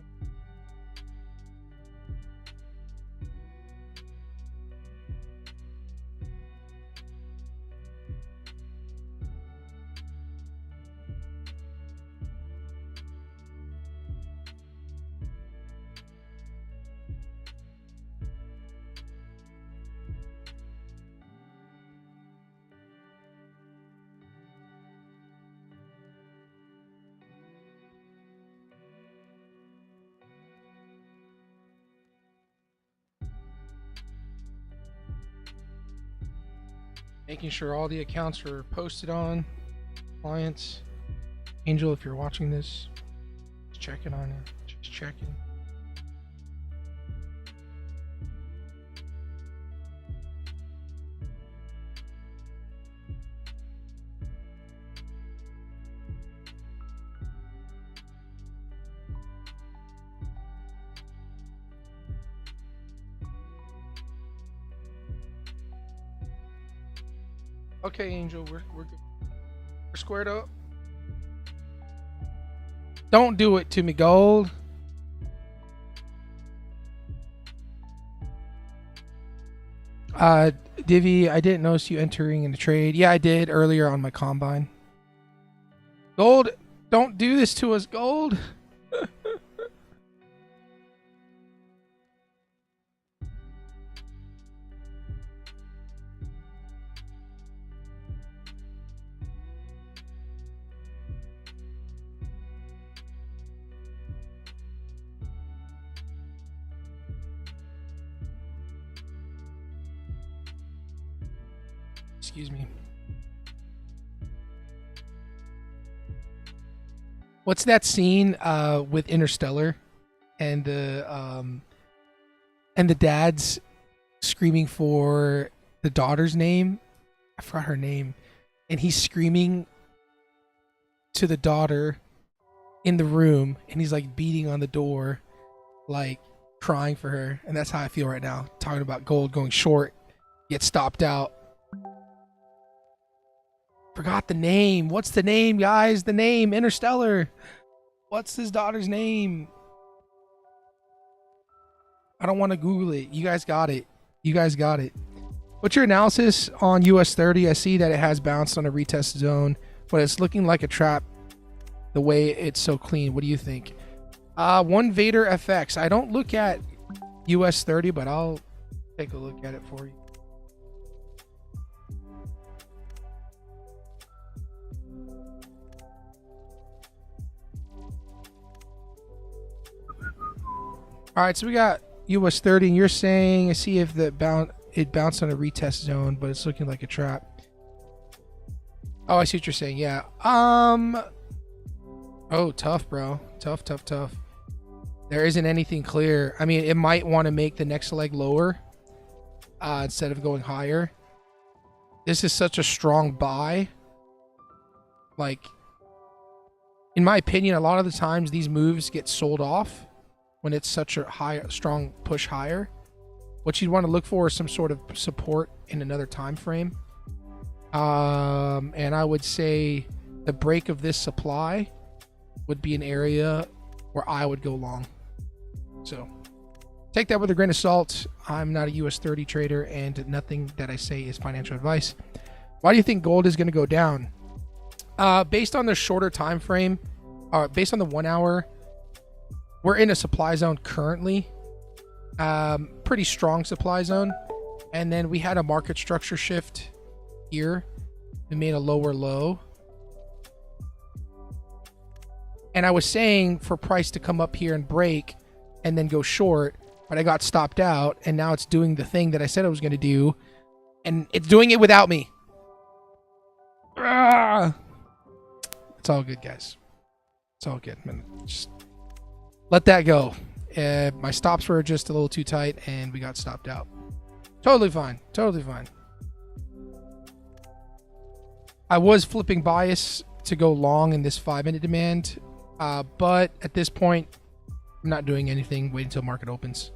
Making sure all the accounts are posted on clients. Angel, if you're watching this, just checking on it. Just checking. Okay, Angel, we're good. We're squared up. Don't do it to me, gold. Divi, I didn't notice you entering in the trade. Yeah, I did earlier on my combine. Gold, don't do this to us, gold. Excuse me. What's that scene with Interstellar and the dad's screaming for the daughter's name? I forgot her name. And he's screaming to the daughter in the room, and he's like beating on the door, like crying for her. And that's how I feel right now, talking about gold going short, get stopped out. Forgot the name. What's the name, guys? The name, Interstellar. What's his daughter's name? I don't want to Google it. You guys got it. You guys got it. What's your analysis on US 30? I see that it has bounced on a retest zone, but it's looking like a trap the way it's so clean. What do you think? One Vader FX. I don't look at US 30, but I'll take a look at it for you. All right, so we got US 30, and you're saying, I see if it bounced on a retest zone, but it's looking like a trap. Oh, I see what you're saying. Yeah. Oh, tough, bro. Tough. There isn't anything clear. I mean, it might want to make the next leg lower instead of going higher. This is such a strong buy. Like, in my opinion, a lot of the times these moves get sold off when it's such a strong push higher. What you'd want to look for is some sort of support in another time frame. And I would say the break of this supply would be an area where I would go long. So take that with a grain of salt. I'm not a US 30 trader, and nothing that I say is financial advice. Why do you think gold is going to go down? Based on the shorter time frame, based on the 1 hour, we're in a supply zone currently. Pretty strong supply zone. And then we had a market structure shift here. We made a lower low. And I was saying for price to come up here and break and then go short, but I got stopped out, and now it's doing the thing that I said I was going to do, and it's doing it without me. It's all good, guys. It's all good, man. Just let that go. My stops were just a little too tight, and we got stopped out. Totally fine. I was flipping bias to go long in this 5-minute demand, but at this point, I'm not doing anything. Wait until market opens.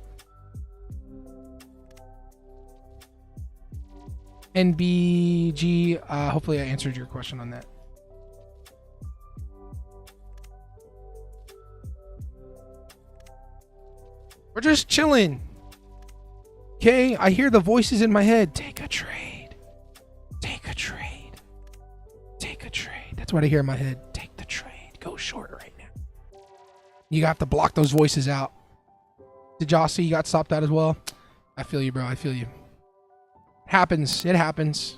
NBG, hopefully I answered your question on that. We're just chilling. Okay, I hear the voices in my head. Take a trade. That's what I hear in my head. Take the trade. Go short right now. You have to block those voices out. Did y'all see you got stopped out as well? I feel you, bro. I feel you. Happens. It happens.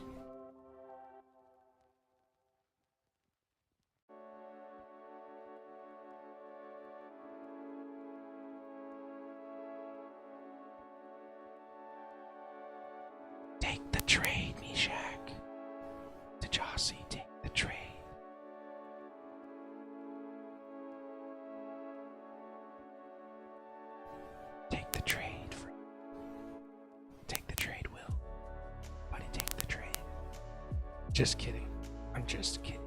Take the trade, Meshach. Tajasi, take the trade. Take the trade. Take the trade, Will. Buddy, take the trade. Just kidding. I'm just kidding.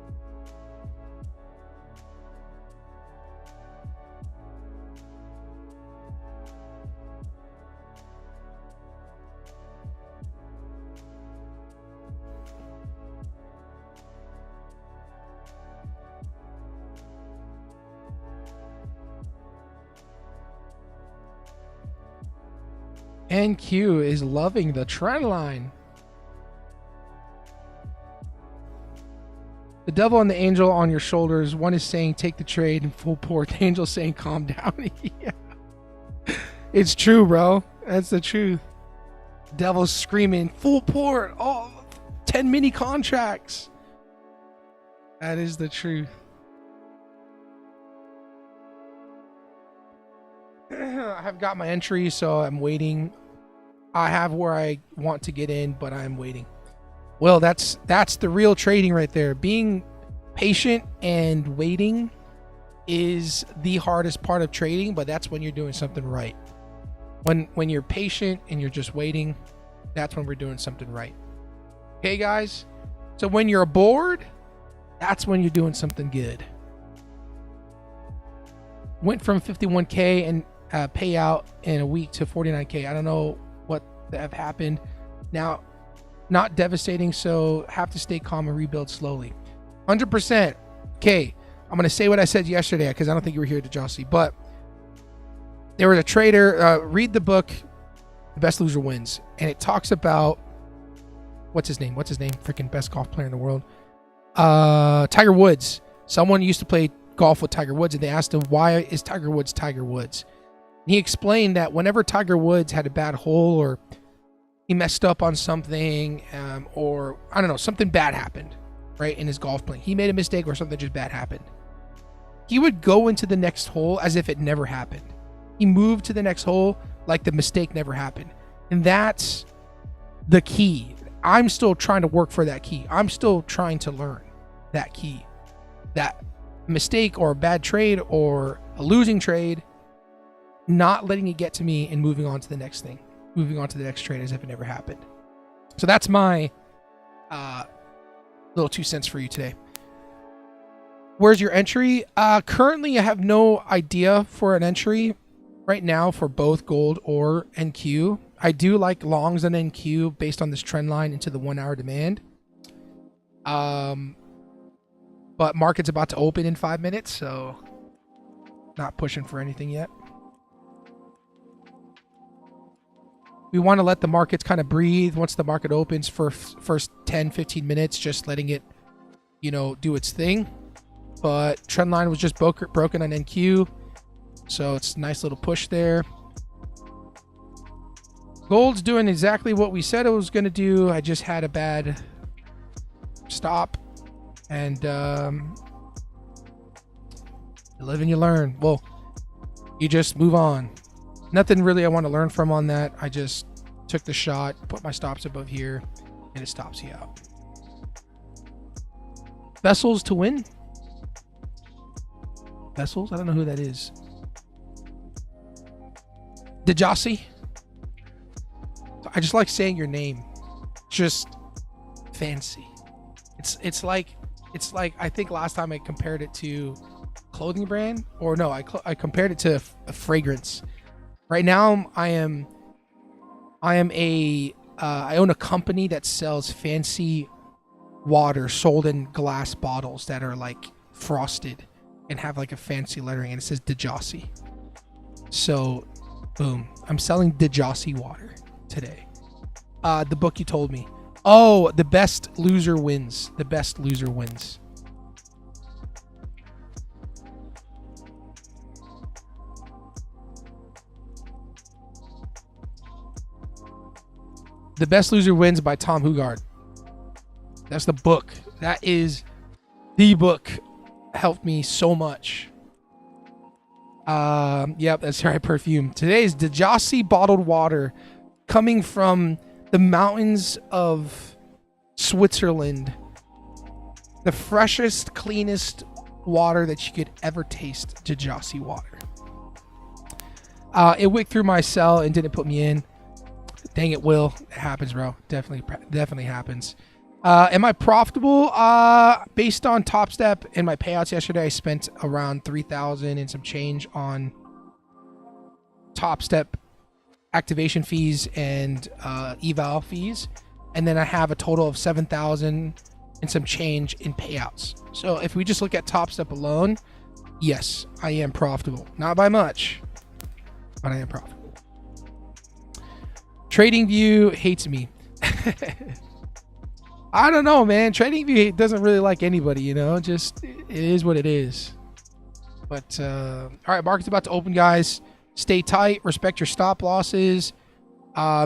NQ is loving the trend line. The devil and the angel on your shoulders. One is saying take the trade and full port. The angel saying calm down. Yeah. It's true, bro. That's the truth. Devil's screaming full port. Oh, 10 mini contracts. That is the truth. I have got my entry, so I'm waiting. I have where I want to get in, but I'm waiting. Well, that's the real trading right there. Being patient and waiting is the hardest part of trading, but that's when you're doing something right. When you're patient and you're just waiting, that's when we're doing something right. Okay, guys? So when you're bored, that's when you're doing something good. Went from 51K and payout in a week to 49K. I don't know what have happened. Now, not devastating, so have to stay calm and rebuild slowly. 100%. Okay, I'm going to say what I said yesterday because I don't think you were here to Jossie, but there was a trader, read the book, The Best Loser Wins, and it talks about, what's his name? Freaking best golf player in the world. Tiger Woods. Someone used to play golf with Tiger Woods, and they asked him, why is Tiger Woods Tiger Woods? And he explained that whenever Tiger Woods had a bad hole or he messed up on something, or I don't know, something bad happened, right, in his golf playing. He made a mistake or something just bad happened. He would go into the next hole as if it never happened. He moved to the next hole like the mistake never happened. And that's the key. I'm still trying to work for that key. I'm still trying to learn that key. That mistake or a bad trade or a losing trade, not letting it get to me and moving on to the next thing. Moving on to the next trade as if it never happened. So that's my little 2 cents for you today. Where's your entry? Currently, I have no idea for an entry right now for both gold or NQ. I do like longs on NQ based on this trend line into the 1 hour demand. But market's about to open in 5 minutes, so not pushing for anything yet. We want to let the markets kind of breathe once the market opens for first 10, 15 minutes, just letting it, do its thing. But trend line was just broken on NQ. So it's a nice little push there. Gold's doing exactly what we said it was going to do. I just had a bad stop. And you live and you learn. Well, you just move on. Nothing really I want to learn from on that. I just took the shot, put my stops above here, and it stops you out. Vessels to win. Vessels? I don't know who that is. Dejasi? I just like saying your name. Just fancy. It's like I think last time I compared it to clothing brand, or no, I compared it to a fragrance. Right now I own a company that sells fancy water sold in glass bottles that are like frosted and have like a fancy lettering, and it says Dejasi. So boom, I'm selling Dejasi water today. The book you told me. Oh, The Best Loser Wins. The Best Loser Wins. The Best Loser Wins by Tom Hugard. That's the book. That is the book. Helped me so much. Yep, that's right, perfume. Today's Dejasi bottled water coming from the mountains of Switzerland. The freshest, cleanest water that you could ever taste. Dejasi water. It wicked through my cell and didn't put me in. Dang it, Will. It happens, bro. Definitely happens. Am I profitable? Based on TopStep and my payouts yesterday, I spent around 3,000 and some change on TopStep activation fees and eval fees, and then I have a total of 7,000 and some change in payouts. So if we just look at TopStep alone, yes, I am profitable. Not by much, but I am profitable. TradingView hates me. I don't know, man. TradingView doesn't really like anybody, just it is what it is. But all right, market's about to open, guys. Stay tight, respect your stop losses,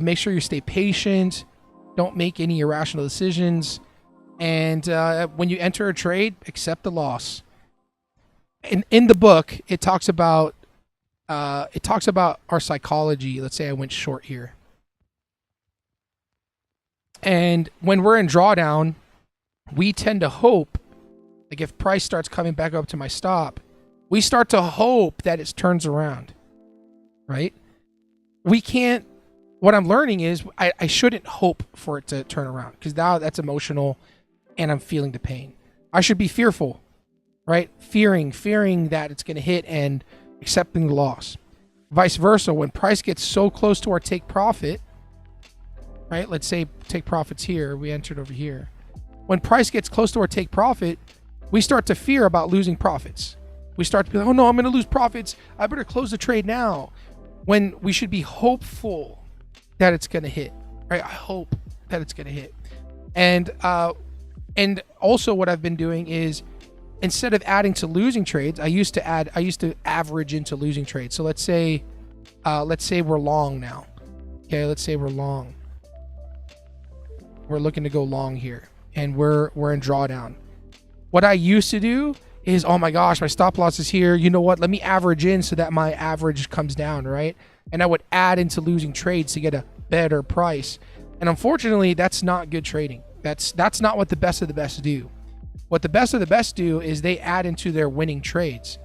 make sure you stay patient, don't make any irrational decisions, and when you enter a trade, accept the loss. In the book, it talks about our psychology. Let's say I went short here. And when we're in drawdown, we tend to hope, like if price starts coming back up to my stop, We start to hope that it turns around, right? We can't. What I'm learning is I shouldn't hope for it to turn around because now that's emotional and I'm feeling the pain. I should be fearful, right? Fearing that it's going to hit and accepting the loss. Vice versa, when price gets so close to our take profit, right? Let's say take profits here. We entered over here. When price gets close to our take profit, we start to fear about losing profits. We start to be like, oh no, I'm going to lose profits. I better close the trade now. When we should be hopeful that it's going to hit, right? I hope that it's going to hit. And also what I've been doing is instead of adding to losing trades, I used to average into losing trades. So let's say we're long now. Okay, let's say we're long. We're looking to go long here and we're in drawdown. What I used to do is, oh my gosh, my stop loss is here. You know what? Let me average in so that my average comes down, right? And I would add into losing trades to get a better price. And unfortunately, that's not good trading. That's not what the best of the best do. What the best of the best do is they add into their winning trades.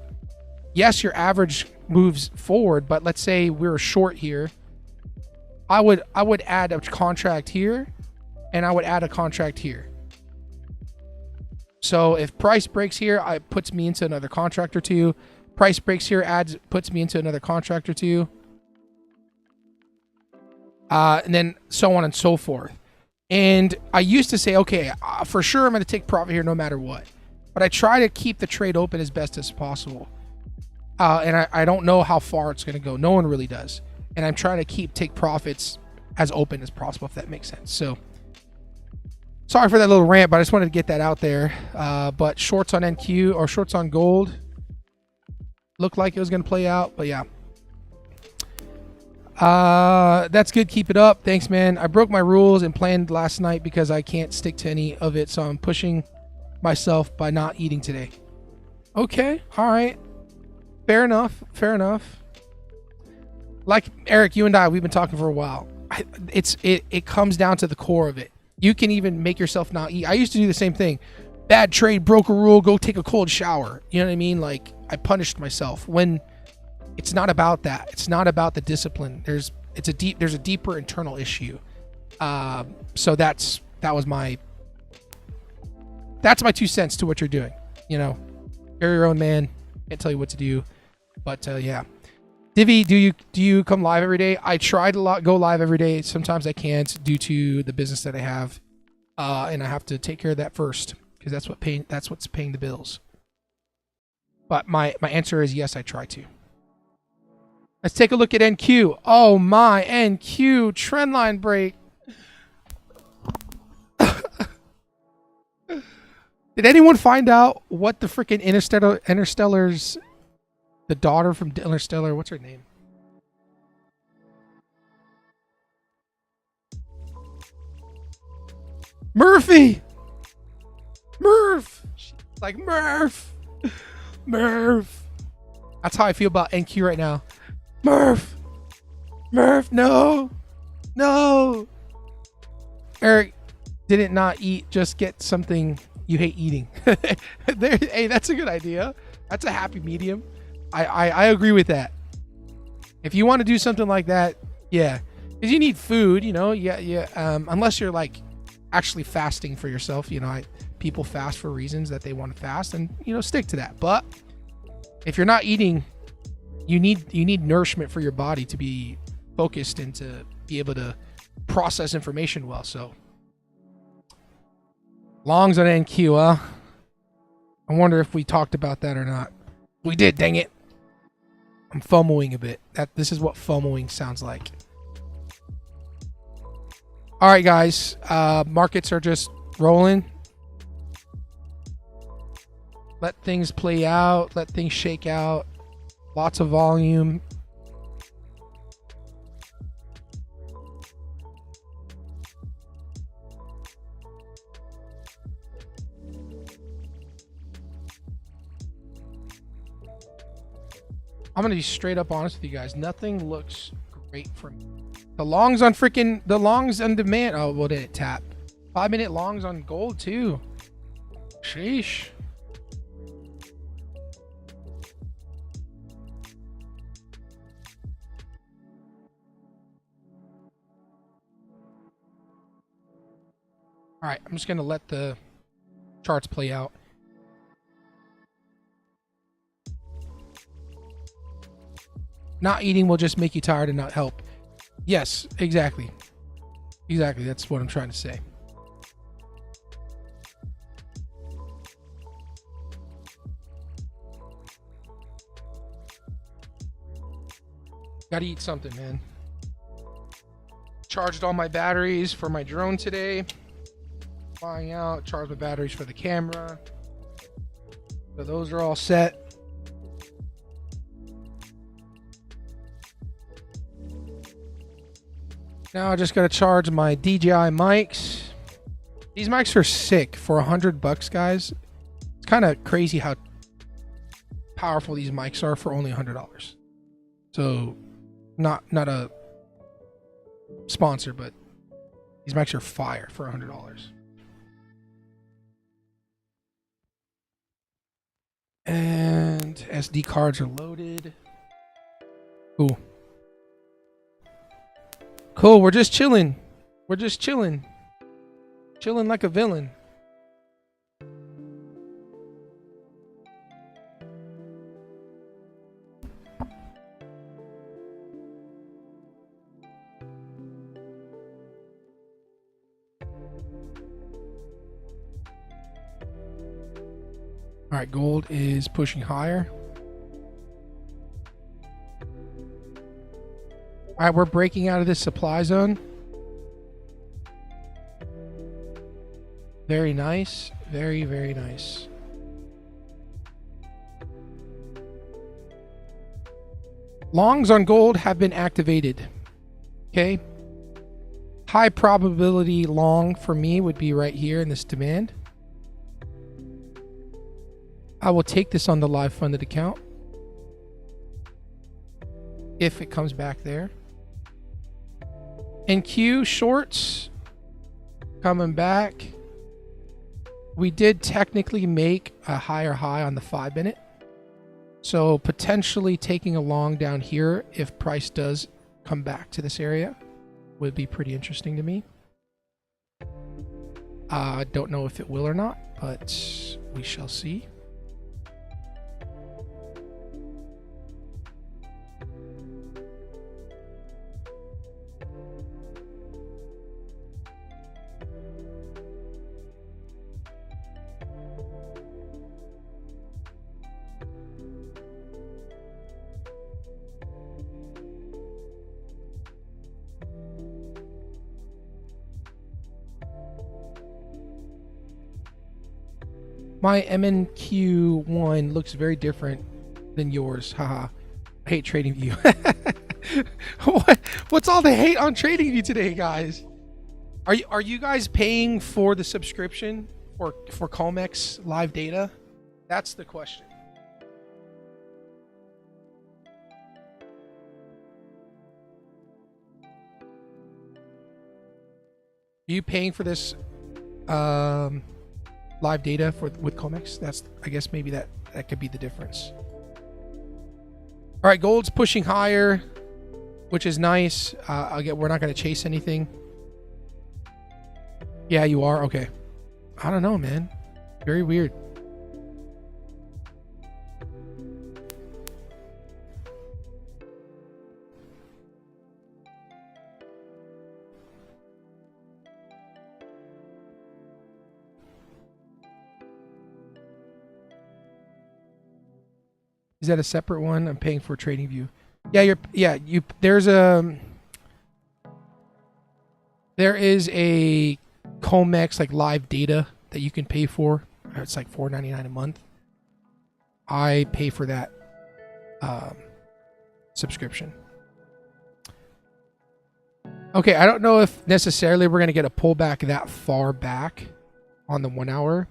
Yes, your average moves forward, but let's say we're short here. I would add a contract here and I would add a contract here. So if price breaks here, it puts me into another contract or two. Price breaks here, puts me into another contract or two. And then so on and so forth. And I used to say, okay, for sure I'm going to take profit here no matter what. But I try to keep the trade open as best as possible. And I don't know how far it's going to go. No one really does. And I'm trying to take profits as open as possible, if that makes sense. So sorry for that little rant, but I just wanted to get that out there. But shorts on NQ or shorts on gold looked like it was going to play out. But yeah. That's good. Keep it up. Thanks, man. I broke my rules and planned last night because I can't stick to any of it. So I'm pushing myself by not eating today. Okay. All right. Fair enough. Fair enough. Like Eric, you and we've been talking for a while. It comes down to the core of it. You can even make yourself not eat. I used to do the same thing. Bad trade, broke a rule, go take a cold shower. You know what I mean? Like I punished myself when it's not about that. It's not about the discipline. There's a deeper internal issue. So that's my 2 cents to what you're doing. You know, you're your own man. Can't tell you what to do, but yeah. Divi, do you come live every day? I try to go live every day. Sometimes I can't due to the business that I have, and I have to take care of that first because that's what's paying the bills. But my answer is yes, I try to. Let's take a look at NQ. Oh my, NQ trendline break. Did anyone find out what the freaking Interstellar's, the daughter from Interstellar, what's her name? Murphy. Murph. Like Murph. Murph. That's how I feel about NQ right now. Murph, no. Eric, didn't not eat, just get something you hate eating. Hey, that's a good idea. That's a happy medium. I agree with that. If you want to do something like that, yeah, because you need food, you know. Yeah. Unless you're like actually fasting for yourself, you know. People fast for reasons that they want to fast, and you know, stick to that. But if you're not eating, you need nourishment for your body to be focused and to be able to process information well. So longs on NQ, huh? I wonder if we talked about that or not. We did, dang it. I'm FOMOing a bit. This is what FOMOing sounds like. All right, guys. Markets are just rolling. Let things play out. Let things shake out. Lots of volume. I'm gonna be straight up honest with you guys. Nothing looks great for me. The longs on demand. Oh, well, did it tap? 5-minute longs on gold too. Sheesh. All right, I'm just going to let the charts play out. Not eating will just make you tired and not help. Yes, exactly. Exactly, that's what I'm trying to say. Gotta eat something, man. Charged all my batteries for my drone today. Flying out, charged my batteries for the camera. So those are all set. Now I just gotta charge my DJI mics. These mics are sick for $100, guys. It's kind of crazy how powerful these mics are for only $100. So, not a sponsor, but these mics are fire for $100. And SD cards are loaded. Cool. Cool, we're just chilling. We're just chilling. Chilling like a villain. All right, gold is pushing higher. All right, we're breaking out of this supply zone. Very nice. Very, very nice. Longs on gold have been activated. Okay. High probability long for me would be right here in this demand. I will take this on the live funded account if it comes back there. NQ shorts coming back. We did technically make a higher high on the 5-minute. So potentially taking a long down here if price does come back to this area would be pretty interesting to me. I don't know if it will or not, but we shall see. My MNQ1 looks very different than yours. Haha. I hate TradingView. What's all the hate on TradingView today, guys? Are you guys paying for the subscription for Comex live data? That's the question. Are you paying for this live data with Comex? That's, I guess maybe that could be the difference. All right, gold's pushing higher, which is nice. We're not going to chase anything. Yeah, you are. Okay. I don't know, man. Very weird. Is that a separate one? I'm paying for TradingView. Yeah, there is a Comex like live data that you can pay for. It's like $4.99 a month. I pay for that subscription. Okay, I don't know if necessarily we're going to get a pullback that far back on the 1 hour,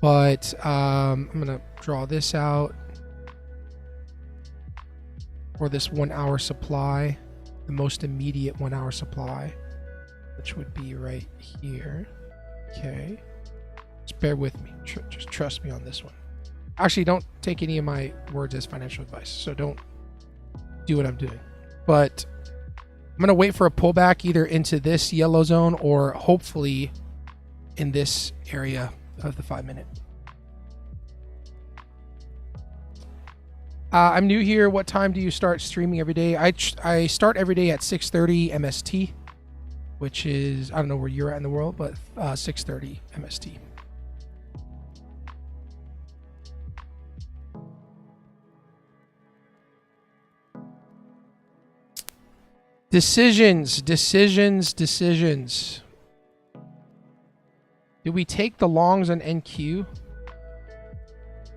but I'm going to draw this out for this 1 hour supply, the most immediate 1 hour supply, which would be right here. Okay, just bear with me. Just trust me on this one. Actually, don't take any of my words as financial advice, so don't do what I'm doing. But I'm going to wait for a pullback either into this yellow zone or hopefully in this area of the 5 minute. I'm new here. What time do you start streaming every day? I start every day at 6:30 MST, which is, I don't know where you're at in the world, but 6:30 MST. Decisions. Do we take the longs on NQ?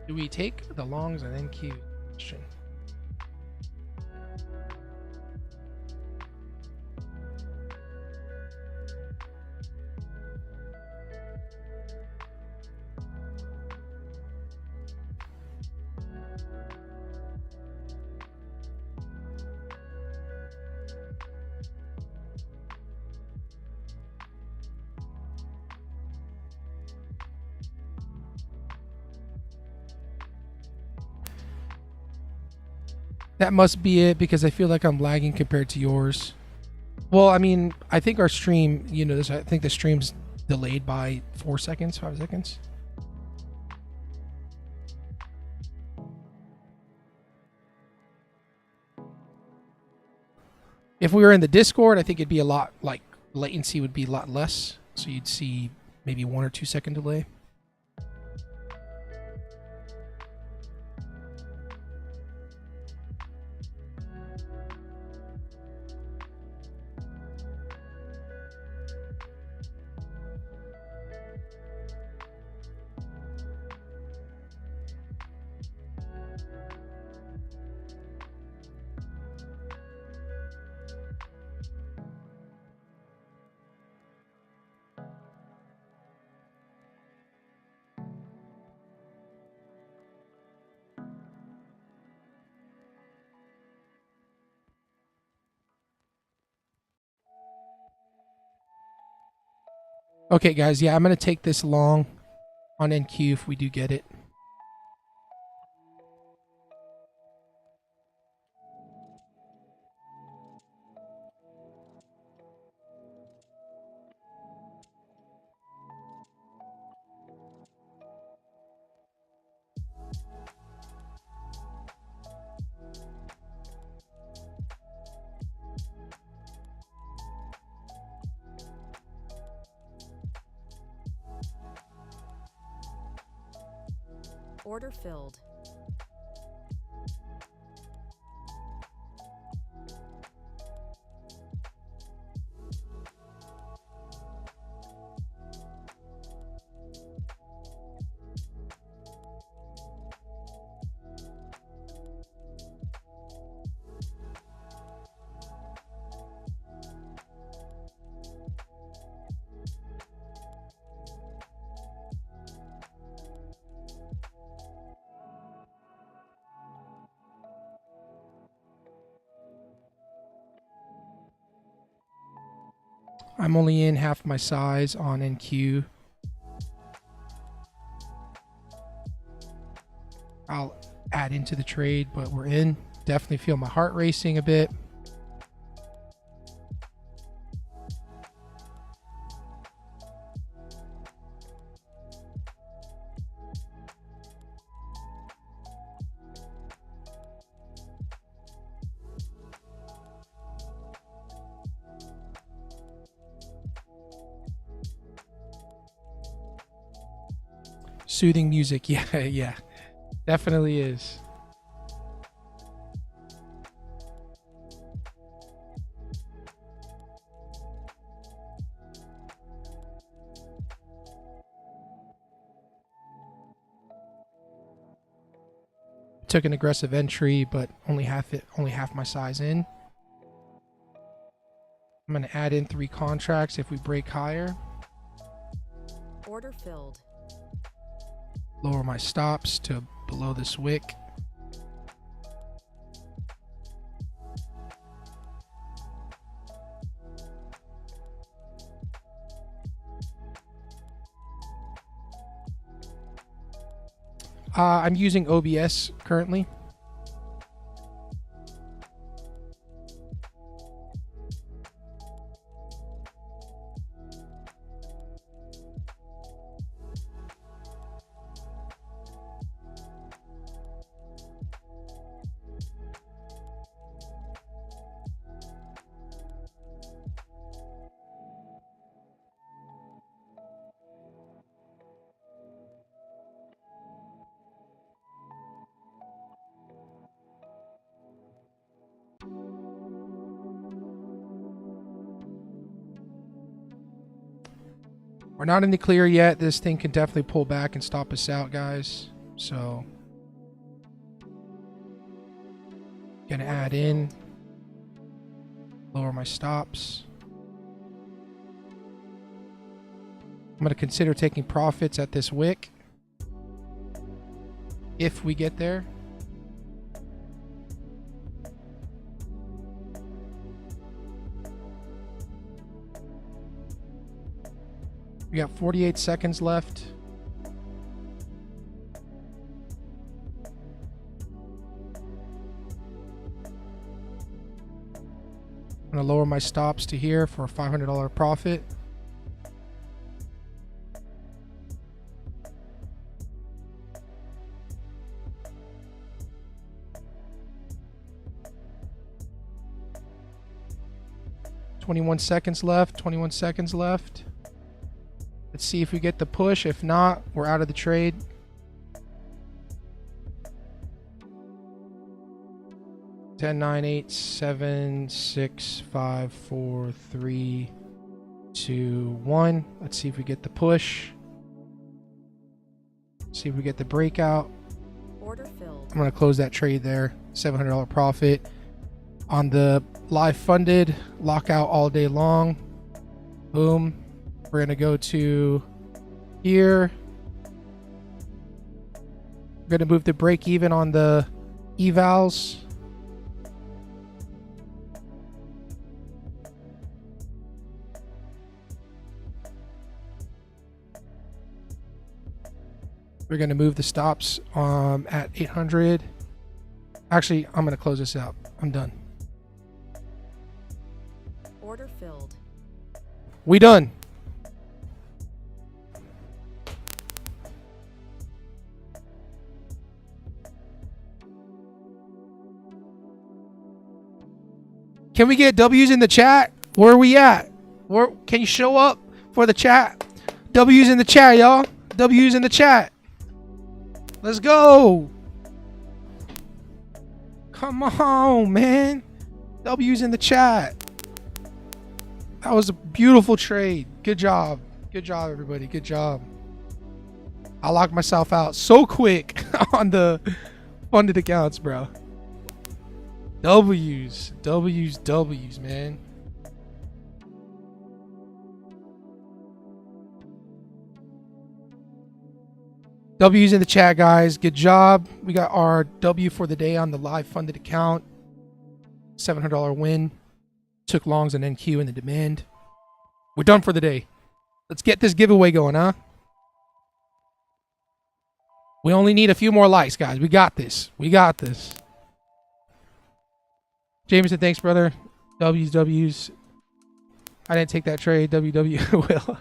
Do we take the longs on NQ? Question. That must be it, because I feel like I'm lagging compared to yours. Well, I mean, I think our stream, you know, I think the stream's delayed by 4 seconds, 5 seconds. If we were in the Discord, I think it'd be a lot, like, latency would be a lot less. So you'd see maybe 1 or 2 second delay. Okay, guys, yeah, I'm going to take this long on NQ if we do get it. Order filled. I'm only in half my size on NQ. I'll add into the trade, but we're in. Definitely feel my heart racing a bit. Soothing music. Yeah, yeah. Definitely is. Took an aggressive entry, but only half my size in. I'm going to add in 3 contracts if we break higher. Order filled. Lower my stops to below this wick. I'm using OBS currently. We're not in the clear yet. This thing can definitely pull back and stop us out, guys. So, gonna add in, lower my stops. I'm gonna consider taking profits at this wick if we get there. We got 48 seconds left. I'm gonna lower my stops to here for a $500 profit. $21 seconds left. 21 seconds left. Let's see if we get the push. If not, we're out of the trade. Ten, 9, 8, 7, 6, 5, 4, 3, 2, 1. Let's see if we get the push. See if we get the breakout. Order filled. I'm going to close that trade there. $700 profit. On the live funded, lockout all day long. Boom. We're going to go to here. We're going to move the break even on the evals. We're going to move the stops at 800. Actually, I'm going to close this out. I'm done. Order filled. We done. Can we get W's in the chat? Where are we at? Where can you show up for the chat? W's in the chat, y'all. W's in the chat. Let's go. Come on, man. W's in the chat. That was a beautiful trade. Good job. Good job, everybody. Good job. I locked myself out so quick on the funded accounts, bro. W's, man. W's in the chat, guys. Good job. We got our W for the day on the live funded account. $700 win. Took longs and NQ in the demand. We're done for the day. Let's get this giveaway going, huh? We only need a few more likes, guys. We got this. We got this. Jameson, thanks, brother. W's. I didn't take that trade. Will.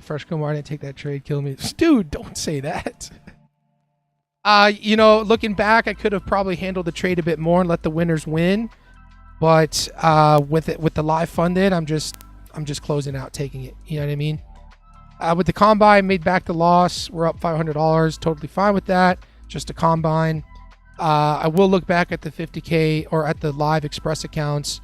Fresh Kumar, I didn't take that trade. Kill me. Dude, don't say that. You know, looking back, I could have probably handled the trade a bit more and let the winners win. But with the live funded, I'm just closing out, taking it. You know what I mean? With the combine, made back the loss. We're up $500. Totally fine with that. Just a combine. I will look back at the 50K or at the live express accounts.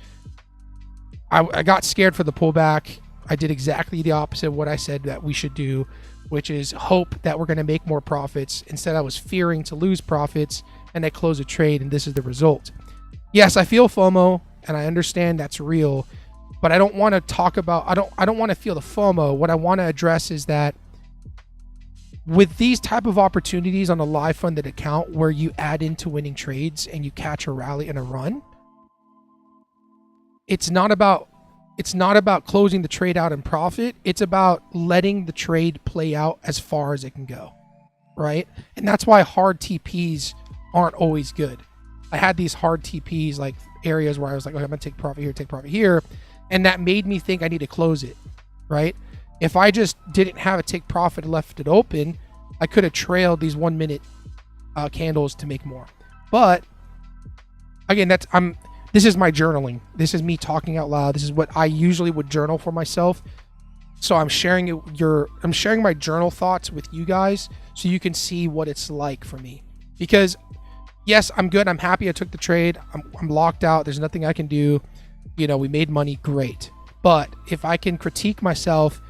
I got scared for the pullback. I did exactly the opposite of what I said that we should do, which is hope that we're going to make more profits. Instead, I was fearing to lose profits, and I close a trade, and this is the result. Yes, I feel FOMO, and I understand that's real, but I don't want to talk about, I don't want to feel the FOMO. What I want to address is that with these type of opportunities on a live funded account where you add into winning trades and you catch a rally and a run, it's not about closing the trade out in profit. It's about letting the trade play out as far as it can go, right? And that's why hard TPs aren't always good. I had these hard TPs, like areas where I was like, okay, I'm gonna take profit here, and that made me think I need to close it, right? If I just didn't have a take profit and left it open, I could have trailed these 1 minute candles to make more. But again, this is my journaling. This is me talking out loud. This is what I usually would journal for myself. So I'm sharing I'm sharing my journal thoughts with you guys so you can see what it's like for me. Because yes, I'm good. I'm happy I took the trade. I'm locked out. There's nothing I can do. You know, we made money. Great. But if I can critique myself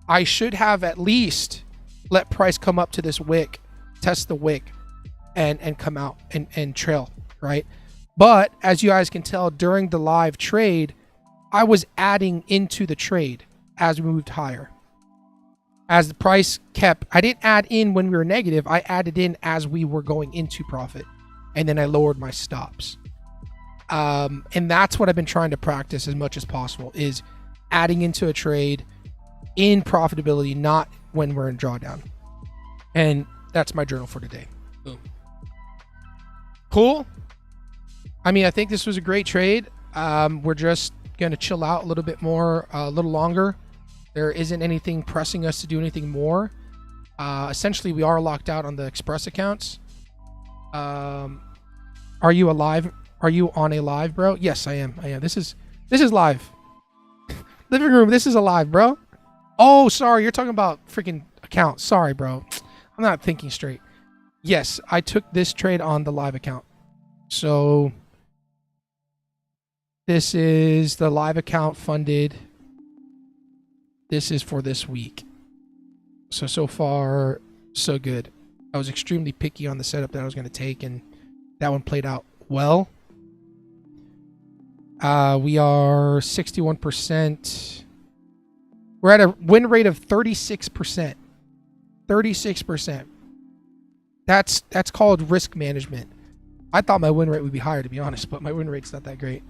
I should have at least let price come up to this wick, test the wick, and come out and trail, right? But as you guys can tell during the live trade, I was adding into the trade as we moved higher. As the price kept, I didn't add in when we were negative. I added in as we were going into profit. And then I lowered my stops. And that's what I've been trying to practice as much as possible, is adding into a trade in profitability, not when we're in drawdown. And that's my journal for today. Boom. Cool. I mean, I think this was a great trade. We're just going to chill out a little bit more, a little longer. There isn't anything pressing us to do anything more. Essentially, we are locked out on the Express accounts. Are you alive? Are you on a live, bro? Yes, I am. This is live. Living room. This is a live, bro. Oh, sorry. You're talking about freaking account. Sorry, bro. I'm not thinking straight. Yes, I took this trade on the live account. So this is the live account funded. This is for this week. So far, so good. I was extremely picky on the setup that I was going to take, and that one played out well. We are 61%. We're at a win rate of 36%. 36%. That's called risk management. I thought my win rate would be higher, to be honest, but my win rate's not that great.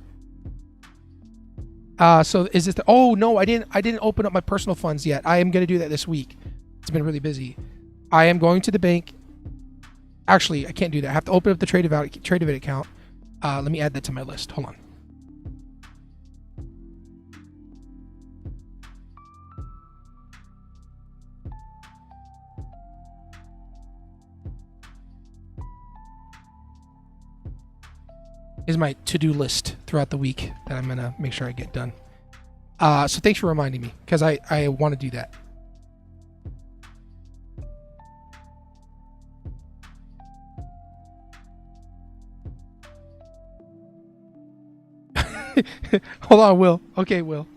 So is this oh no, I didn't open up my personal funds yet. I am going to do that this week. It's been really busy. I am going to the bank. Actually, I can't do that. I have to open up the Tradevate account. Let me add that to my list. Hold on. Is my to-do list throughout the week that I'm gonna make sure I get done. So thanks for reminding me, because I want to do that. Hold on, Will. Okay, Will.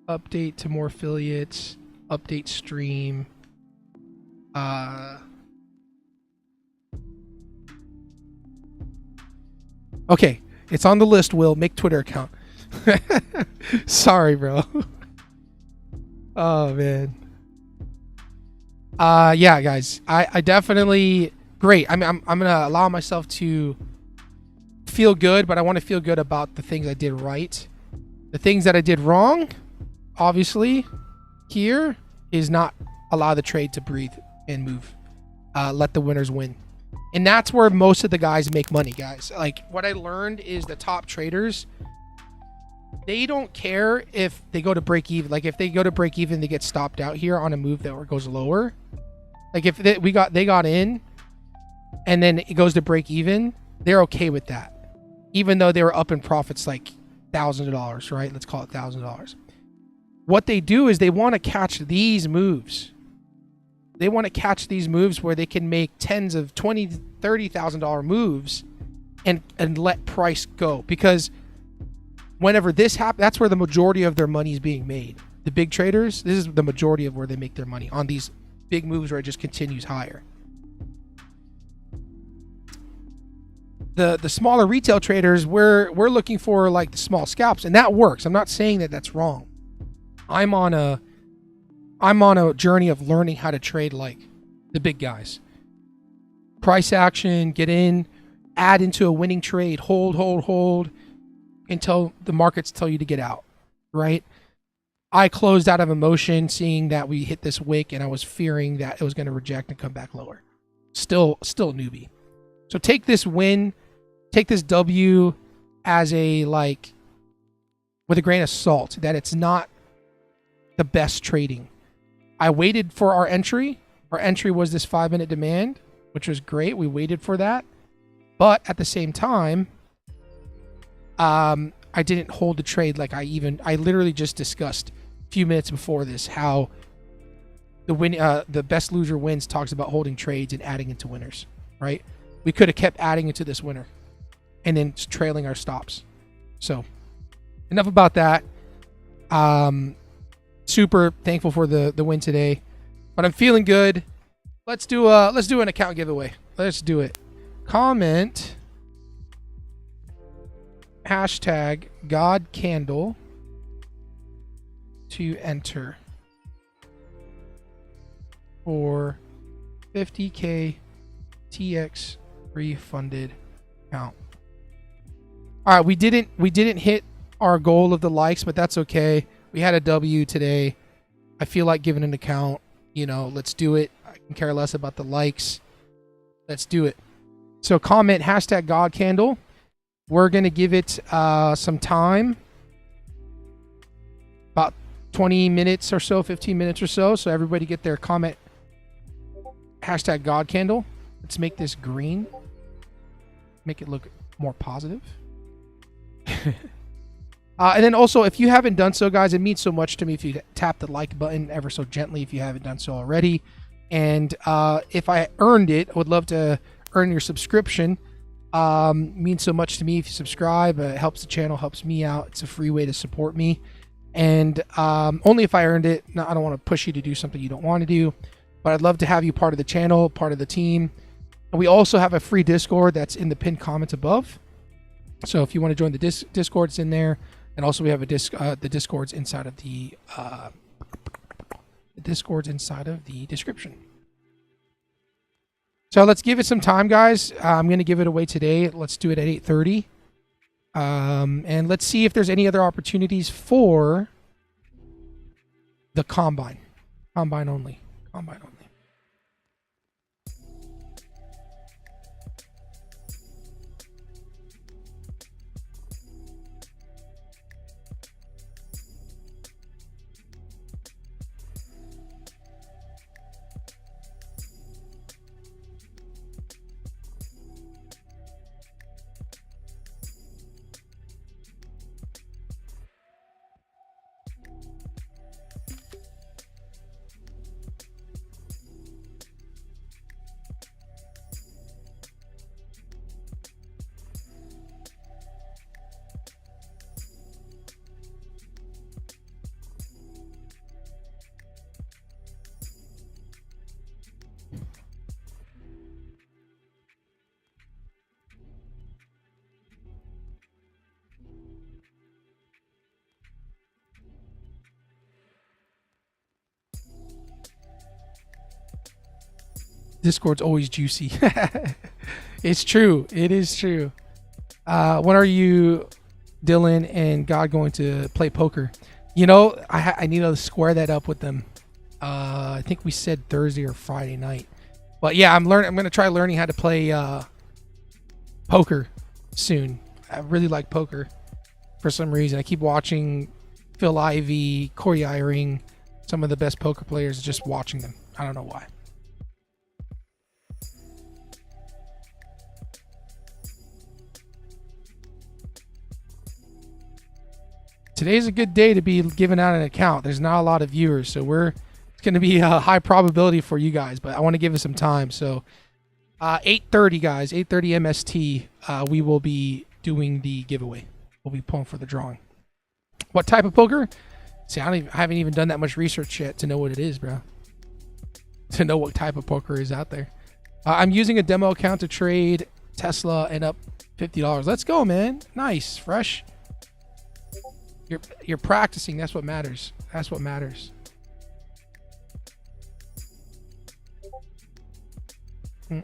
Update to more affiliates. Update stream. Okay, it's on the list, Will. Make Twitter account. Sorry, bro. Oh, man. Yeah, guys. I definitely... Great. I'm going to allow myself to feel good, but I want to feel good about the things I did right. The things that I did wrong, obviously, here, is not allow the trade to breathe and move. Let the winners win. And that's where most of the guys make money, guys. Like, what I learned is the top traders, they don't care if they go to break even. Like, if they go to break even, they get stopped out here on a move that goes lower. Like, if they got in and then it goes to break even, they're okay with that. Even though they were up in profits like thousands of dollars, right? Let's call it $1,000. What they do is they want to catch these moves. They want to catch these moves where they can make tens of $20,000, $30,000 moves and let price go. Because whenever this happens, that's where the majority of their money is being made. The big traders, this is the majority of where they make their money, on these big moves where it just continues higher. The smaller retail traders, we're looking for like the small scalps, and that works. I'm not saying that that's wrong. I'm on a journey of learning how to trade like the big guys. Price action, get in, add into a winning trade, hold until the markets tell you to get out, right? I closed out of emotion seeing that we hit this wick, and I was fearing that it was going to reject and come back lower. Still newbie. So take this win, take this W as a, like, with a grain of salt, that it's not the best trading. I waited for our entry. Our entry was this 5-minute demand, which was great. We waited for that. But at the same time, I didn't hold the trade. Like I literally just discussed a few minutes before this how the best loser wins talks about holding trades and adding into winners, right? We could have kept adding into this winner and then trailing our stops. So enough about that. super thankful for the win today, but I'm feeling good. Let's do an account giveaway. Let's do it. Comment hashtag #GodCandle to enter for 50K TX3 funded account. All right, we didn't hit our goal of the likes, but that's okay. We had a W today. I feel like giving an account. You know, let's do it. I can care less about the likes. Let's do it. So comment hashtag #GodCandle. We're going to give it some time. About 20 minutes or so, 15 minutes or so. So everybody get their comment hashtag #GodCandle. Let's make this green. Make it look more positive. And then also, if you haven't done so, guys, it means so much to me if you tap the like button ever so gently if you haven't done so already. And if I earned it, I would love to earn your subscription. Means so much to me if you subscribe. It helps the channel, helps me out. It's a free way to support me. And only if I earned it. No, I don't want to push you to do something you don't want to do. But I'd love to have you part of the channel, part of the team. And we also have a free Discord that's in the pinned comments above. So if you want to join the Discord, it's in there. And also we have the Discords inside of the description. So let's give it some time, guys. I'm going to give it away today. Let's do it at 8:30. And let's see if there's any other opportunities for the combine. Combine only. Combine only. Discord's always juicy. It's true. It is true. When are you, Dylan and God, going to play poker? You know, I need to square that up with them. I think we said Thursday or Friday night. But yeah, I'm going to try learning how to play poker soon. I really like poker for some reason. I keep watching Phil Ivey, Corey Eyring, some of the best poker players, just watching them. I don't know why. Today's a good day to be giving out an account. There's not a lot of viewers, so it's going to be a high probability for you guys, but I want to give it some time. So 8:30, guys, 8:30 MST, we will be doing the giveaway. We'll be pulling for the drawing. What type of poker? See, I haven't even done that much research yet to know what it is, bro. To know what type of poker is out there. I'm using a demo account to trade Tesla and up $50. Let's go, man. Nice, fresh. You're practicing. That's what matters. That's what matters. All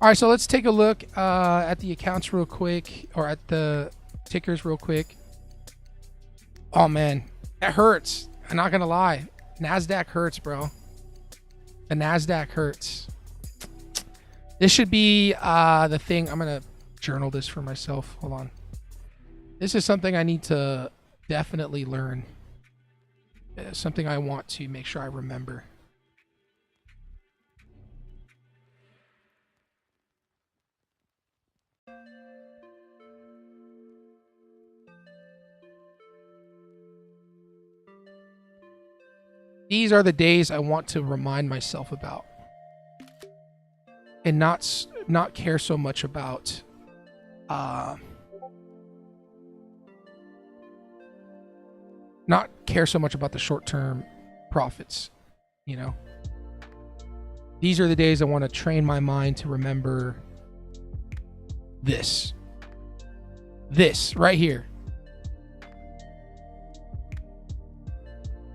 right, so let's take a look at the accounts real quick, or at the tickers real quick. Oh man, that hurts. I'm not gonna lie. NASDAQ hurts, bro. The NASDAQ hurts. This should be the thing. I'm gonna journal this for myself. Hold on. This is something I need to definitely learn. It's something I want to make sure I remember. These are the days I want to remind myself about, and not care so much about not care so much about the short-term profits, you know. These are the days I want to train my mind to remember this. This right here.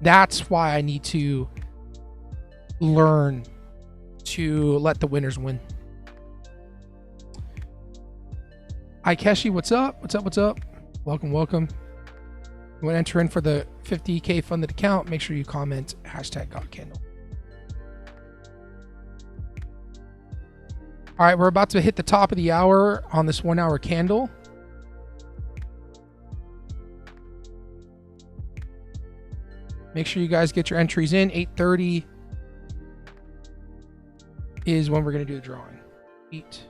That's why I need to learn to let the winners win. Hi, Keshi. What's up? What's up? What's up? Welcome, welcome. You want to enter in for the 50K funded account? Make sure you comment #GodCandle. All right, we're about to hit the top of the hour on this 1 hour candle. Make sure you guys get your entries in. 8:30 is when we're going to do the drawing. 8.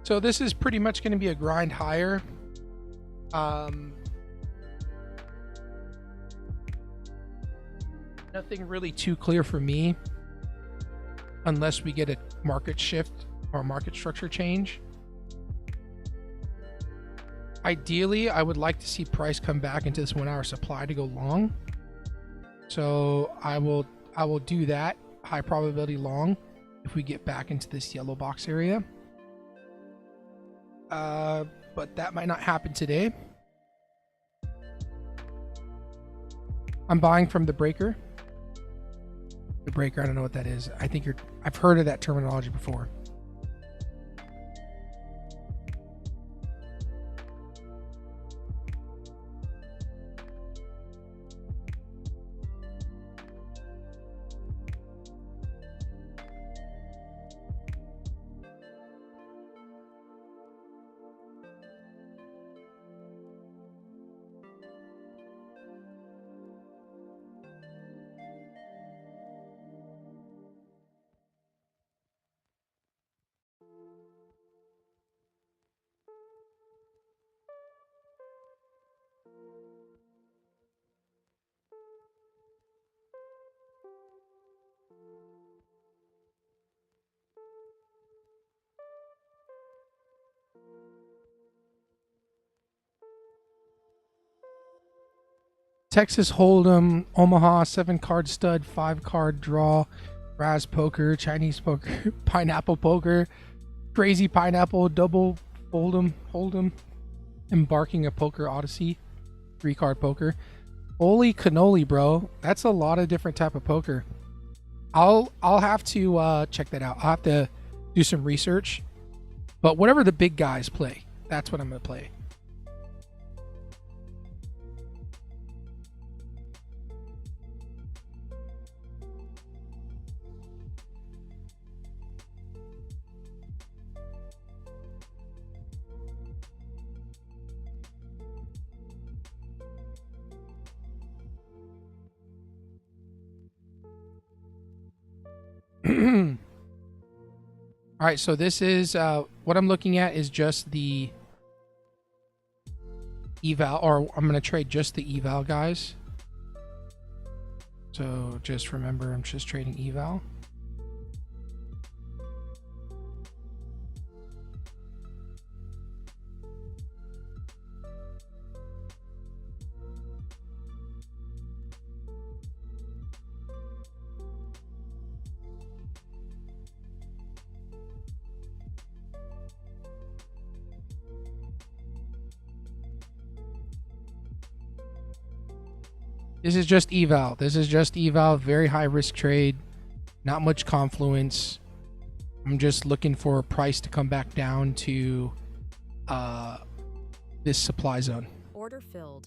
So this is pretty much going to be a grind higher. Nothing really too clear for me unless we get a market shift or market structure change. Ideally, I would like to see price come back into this 1 hour supply to go long. So I will do that high probability long if we get back into this yellow box area. But that might not happen today. I'm buying from the breaker. The breaker, I don't know what that is. I've heard of that terminology before. Texas Hold'em, Omaha, 7-card stud, 5-card draw, Raz poker, Chinese poker, pineapple poker, crazy pineapple, double Hold'em, embarking a poker odyssey, 3-card poker. Holy cannoli, bro. That's a lot of different type of poker. I'll have to check that out. I'll have to do some research. But whatever the big guys play, that's what I'm going to play. All right, so this is what I'm looking at is just the eval, or I'm going to trade just the eval, guys. So just remember, I'm just trading eval. This is just eval. This is just eval. Very high risk trade. Not much confluence. I'm just looking for a price to come back down to this supply zone. Order filled.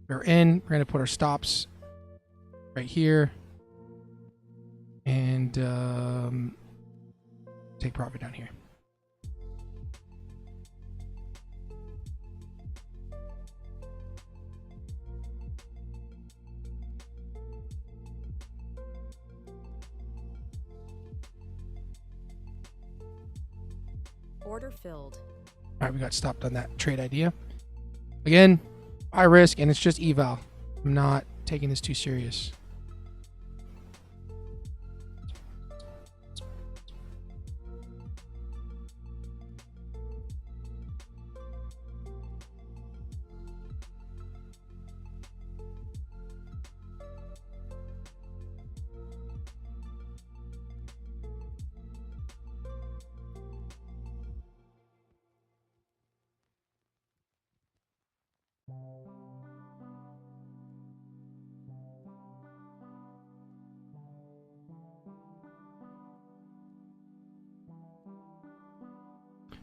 We're in. We're going to put our stops right here. And take profit down here. Order filled. All right, we got stopped on that trade idea. Again, high risk, and it's just eval. I'm not taking this too serious.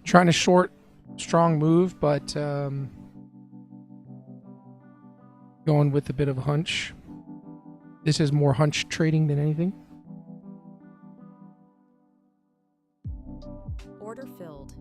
Trying to short strong move, but going with a bit of a hunch. This is more hunch trading than anything. Order filled.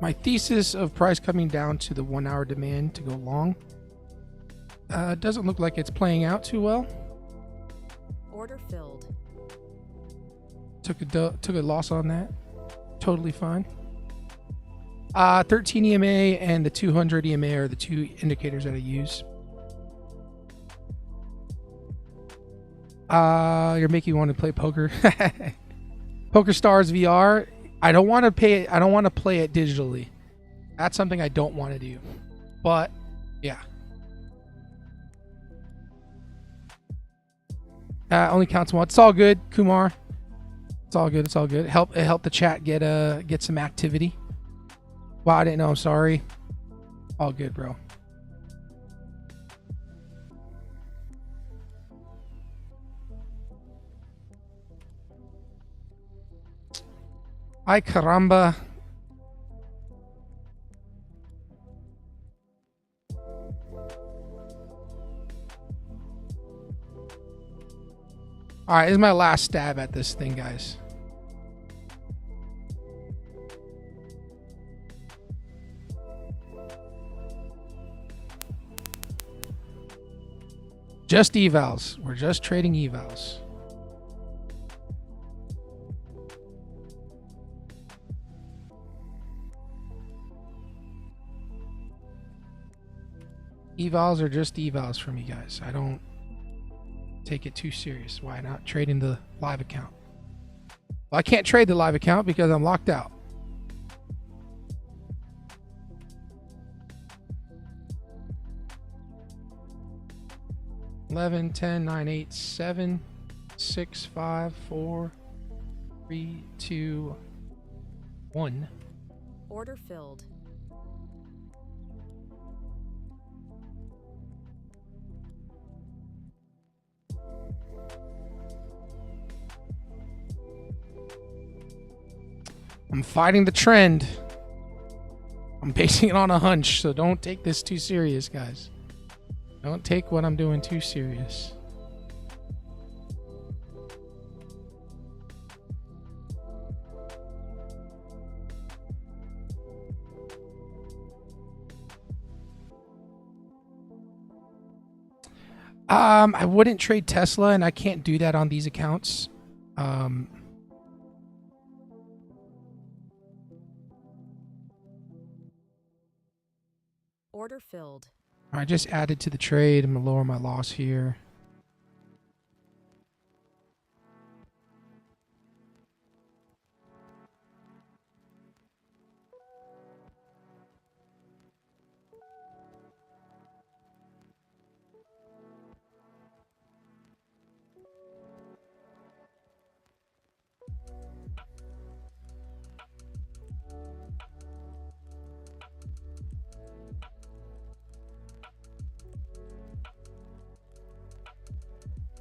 My thesis of price coming down to the 1 hour demand to go long doesn't look like it's playing out too well. Order filled. Took a loss on that. Totally fine. 13 EMA and the 200 EMA are the two indicators that I use. You're making me want to play poker. Poker Stars VR. I don't want to pay. I don't want to play it digitally. That's something I don't want to do. But yeah. Only counts once. It's all good, Kumar. It's all good. It's all good. It helped the chat get some activity. Wow, I didn't know. I'm sorry. All good, bro. Ay caramba. All right, this is my last stab at this thing, guys. Just evals. We're just trading evals. Evals are just evals for me, guys. I don't take it too serious. Why not trading the live account? Well, I can't trade the live account because I'm locked out. $11, $10, $9, $8, $7, $6, $5, $4, $3, $2, $1. Order filled. I'm fighting the trend. I'm basing it on a hunch, so don't take this too serious, guys. Don't take what I'm doing too serious. I wouldn't trade Tesla, and I can't do that on these accounts. Order filled. I just added to the trade. I'm gonna lower my loss here.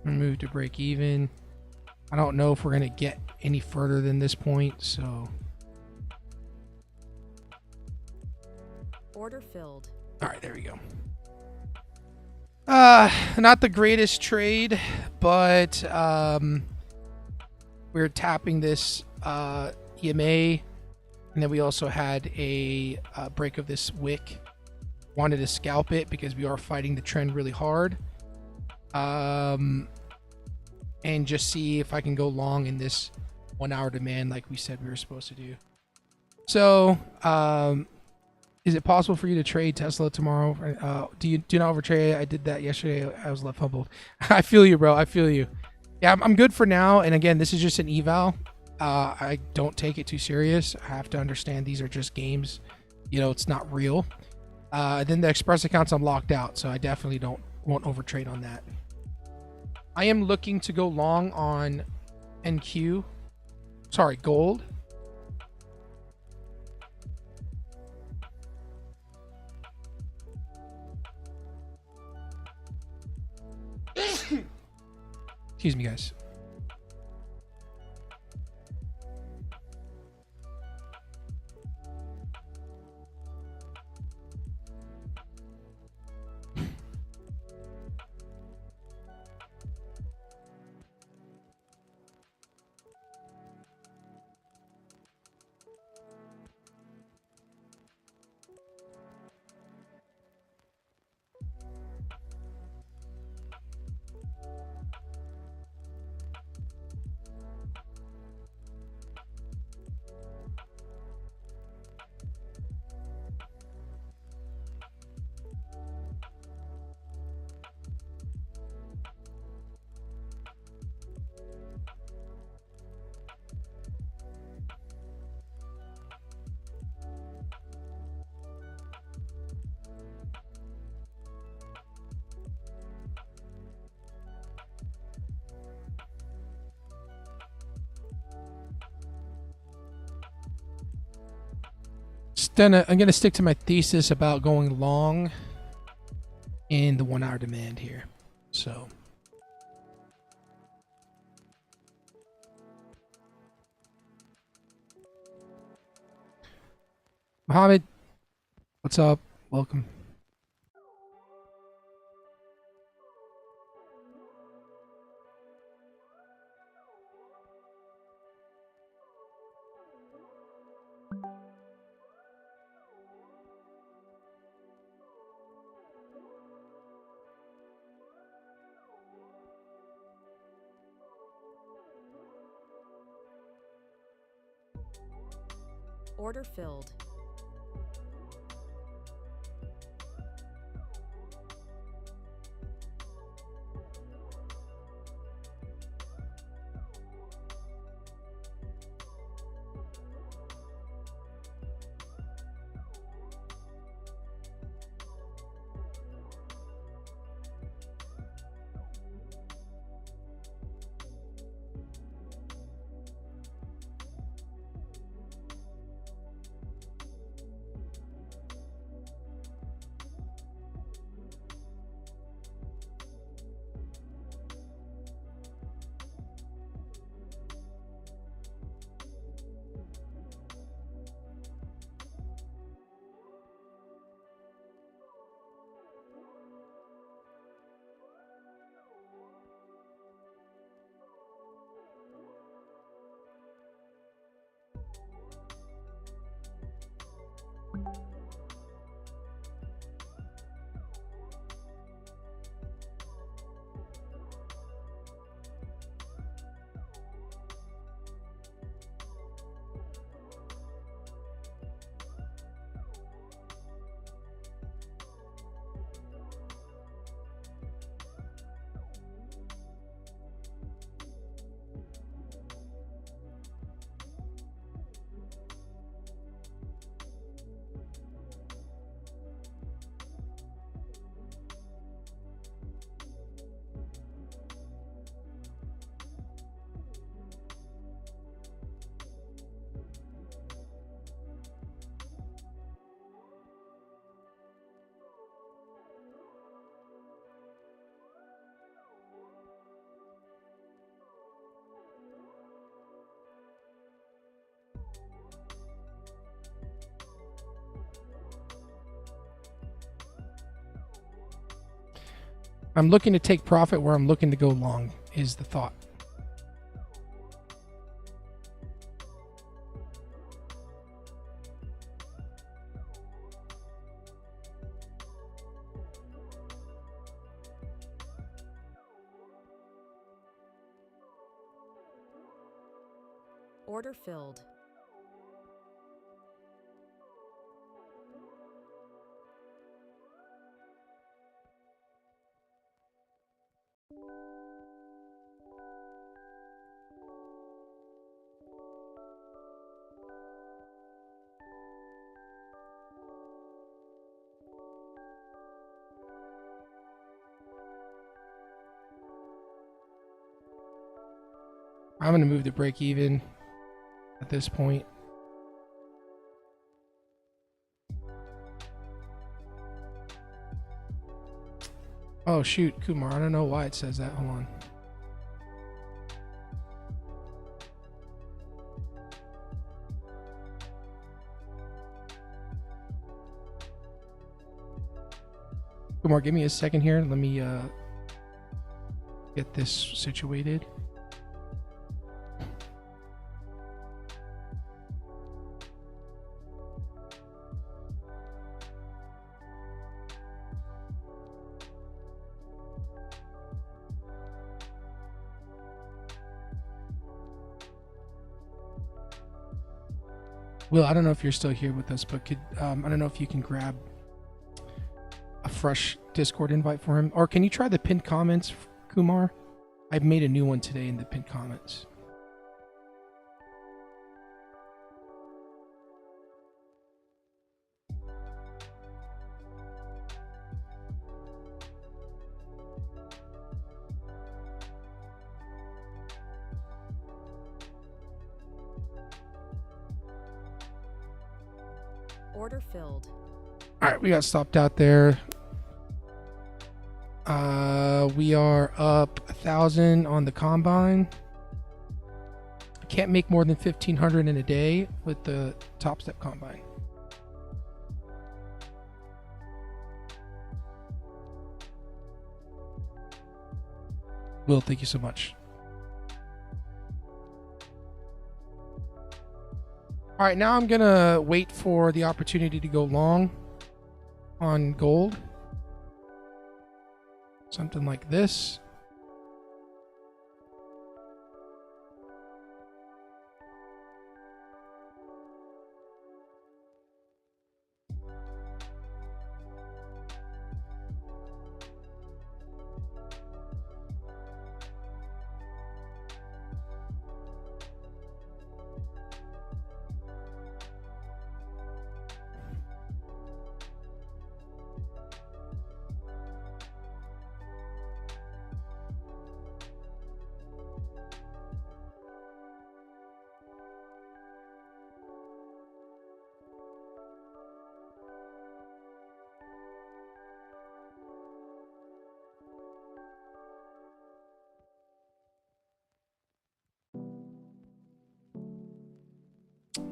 Move to break even. I don't know if we're gonna get any further than this point, so Order filled. all right, there we go. Not the greatest trade, but we're tapping this EMA, and then we also had a break of this wick. Wanted to scalp it because we are fighting the trend really hard. And just see if I can go long in this 1 hour demand like we said we were supposed to do. So, is it possible for you to trade Tesla tomorrow? Do not overtrade? I did that yesterday. I was left humbled. I feel you, bro. I feel you. Yeah, I'm good for now. And again, this is just an eval. I don't take it too serious. I have to understand these are just games. You know, it's not real. Then the express accounts, I'm locked out, so I definitely won't overtrade on that. I am looking to go long on NQ. Sorry, gold. Excuse me, guys. I'm going to stick to my thesis about going long in the 1 hour demand here. So Mohammed, what's up? Welcome. Order filled. I'm looking to take profit where I'm looking to go long is the thought. Order filled. I'm going to move to break even at this point. Oh, shoot, Kumar. I don't know why it says that. Hold on. Kumar, give me a second here. Let me get this situated. Will, I don't know if you're still here with us, but could I don't know if you can grab a fresh Discord invite for him, or can you try the pinned comments, Kumar? I've made a new one today in the pinned comments. Order filled. All right, we got stopped out there. We are up 1,000 on the combine. I can't make more than 1,500 in a day with the TopStep combine. Will, thank you so much. All right, now I'm gonna wait for the opportunity to go long on gold. Something like this.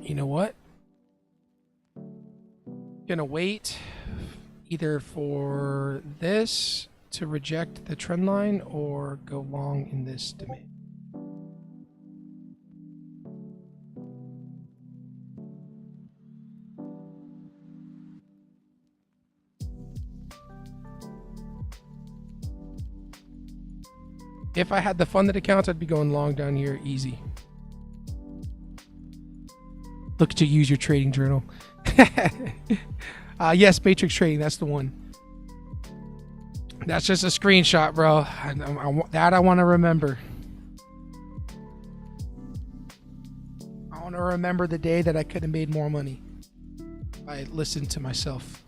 You know what? Gonna wait either for this to reject the trend line or go long in this demand. If I had the funded accounts, I'd be going long down here easy. Look to use your trading journal. Yes, Matrix Trading, that's the one. That's just a screenshot, bro. I want to remember. I want to remember the day that I could have made more money. I listened to myself.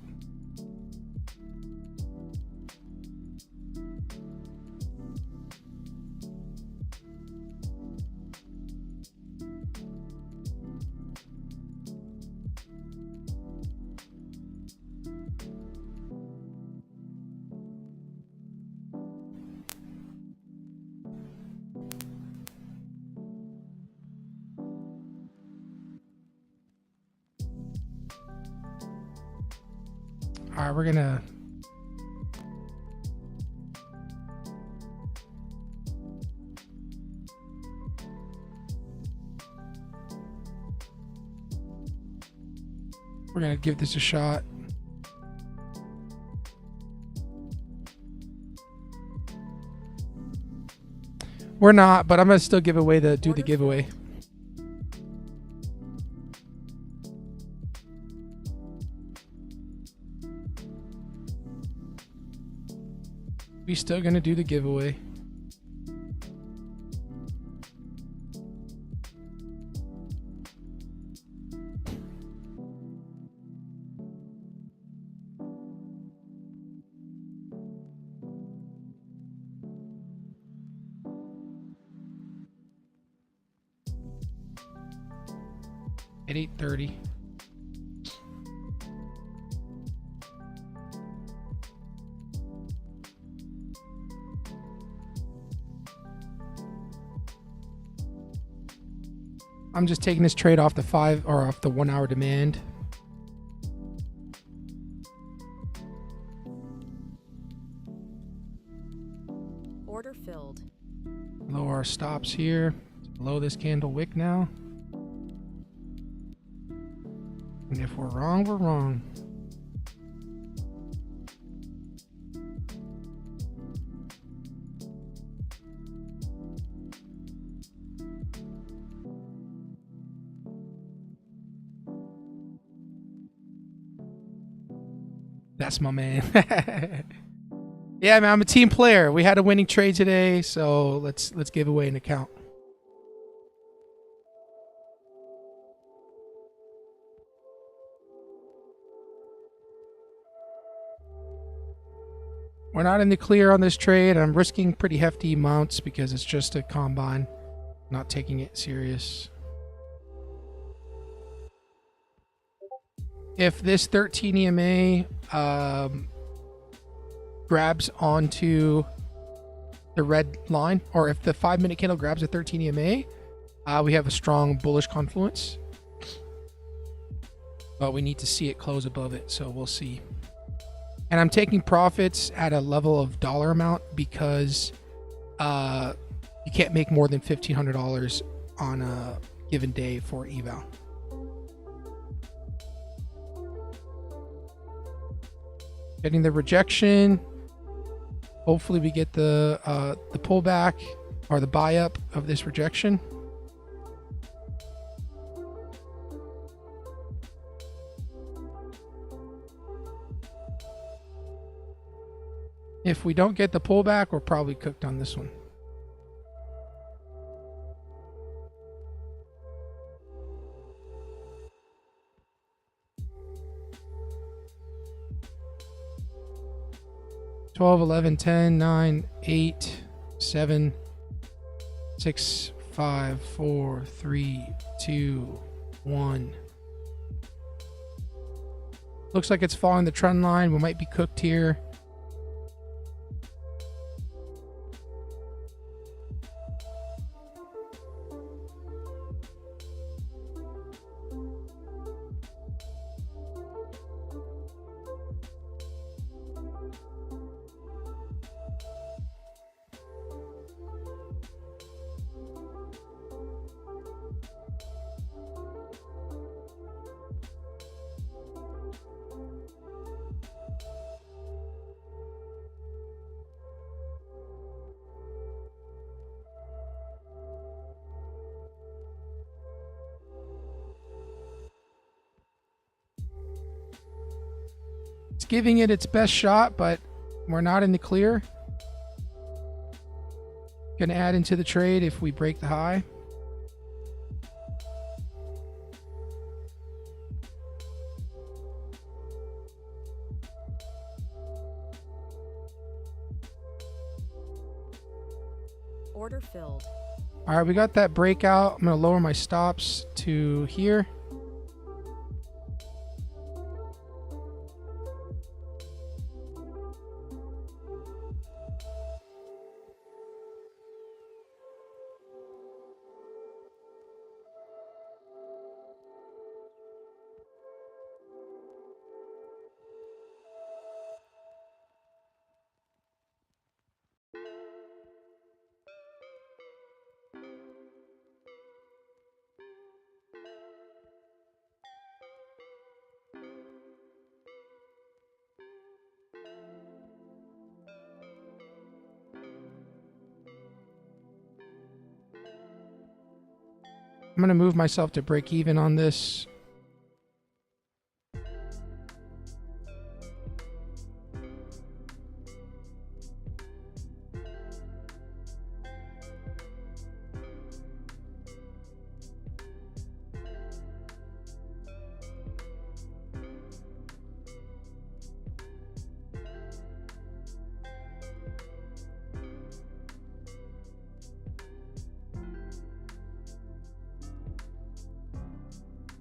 All right, we're gonna give this a shot. We're not, but I'm gonna still give away the giveaway. We still gonna do the giveaway. At 8:30. I'm just taking this trade off the 5 or off the 1 hour demand. Order filled. Lower our stops here. Below this candle wick now. And if we're wrong, we're wrong. That's my man. Yeah, man, I'm a team player. We had a winning trade today, so let's give away an account. We're not in the clear on this trade. I'm risking pretty hefty amounts because it's just a combine. Not taking it serious. If this 13 EMA grabs onto the red line, or if the 5-minute candle grabs a 13 EMA, we have a strong bullish confluence. But we need to see it close above it, so we'll see. And I'm taking profits at a level of dollar amount because you can't make more than $1,500 on a given day for eval. Getting the rejection. Hopefully we get the pullback or the buy up of this rejection. If we don't get the pullback, we're probably cooked on this one. $12, $11, $10, $9, $8, $7, $6, $5, $4, $3, $2, $1. Looks like it's following the trend line. We might be cooked here. It's giving it its best shot, but we're not in the clear. Gonna add into the trade if we break the high. Order filled. All right, we got that breakout. I'm gonna lower my stops to here. I'm going to move myself to break even on this.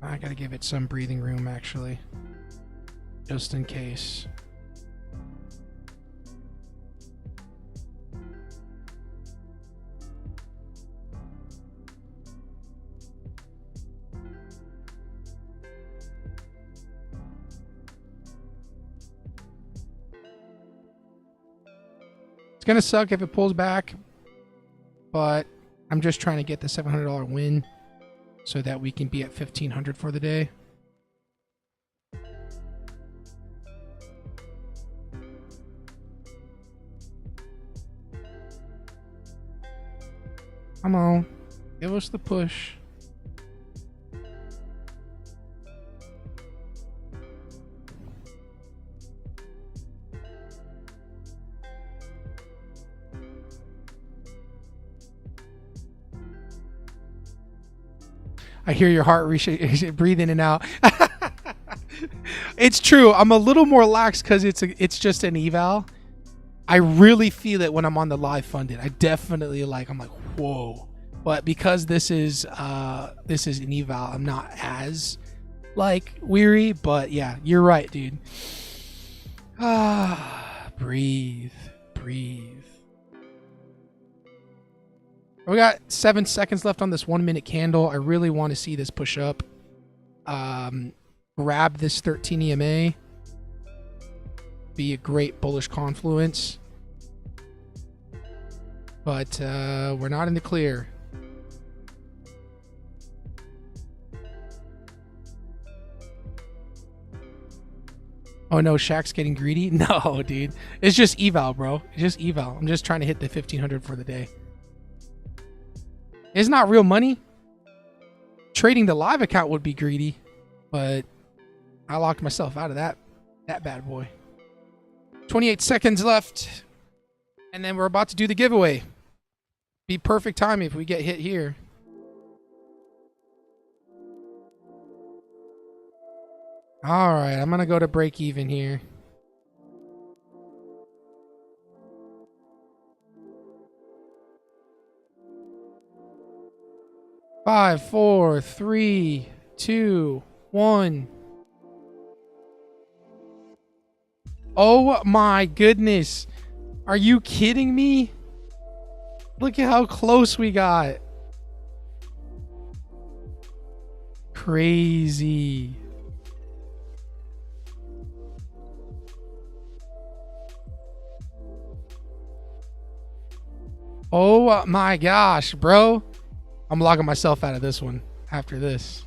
I gotta give it some breathing room, actually, just in case. It's gonna suck if it pulls back, but I'm just trying to get the $700 win so that we can be at 1,500 for the day. Come on, give us the push. I hear your heart breathe in and out. It's true. I'm a little more lax because it's just an eval. I really feel it when I'm on the live funded. I definitely I'm like, whoa. But because this is an eval, I'm not as weary. But yeah, you're right, dude. Breathe. We got 7 seconds left on this 1 minute candle. I really want to see this push up. Grab this 13 EMA. Be a great bullish confluence. but we're not in the clear. Oh no, Shaq's getting greedy? No, dude. It's just eval, bro. It's just eval. I'm just trying to hit the 1500 for the day. It's not real money. Trading the live account would be greedy, but I locked myself out of that bad boy. 28 seconds left, and then we're about to do the giveaway. Be perfect timing if we get hit here. All right, I'm gonna go to break even here. Five, four, three, two, one. Oh my goodness. Are you kidding me? Look at how close we got. Crazy. Oh my gosh, bro. I'm locking myself out of this one after this.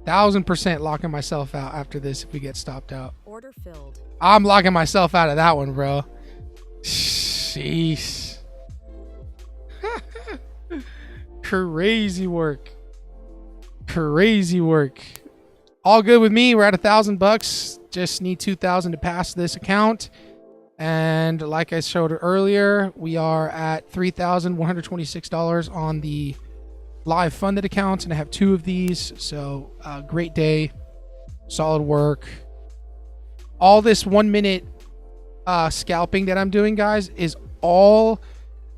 %1,000% locking myself out after this if we get stopped out. Order filled. I'm locking myself out of that one, bro. Jeez. Crazy work. Crazy work. All good with me. We're at $1,000. Just need 2,000 to pass this account. And like I showed earlier, we are at $3,126 on the live funded account, and I have 2 of these. So great day, solid work. All this 1 minute scalping that I'm doing, guys, is all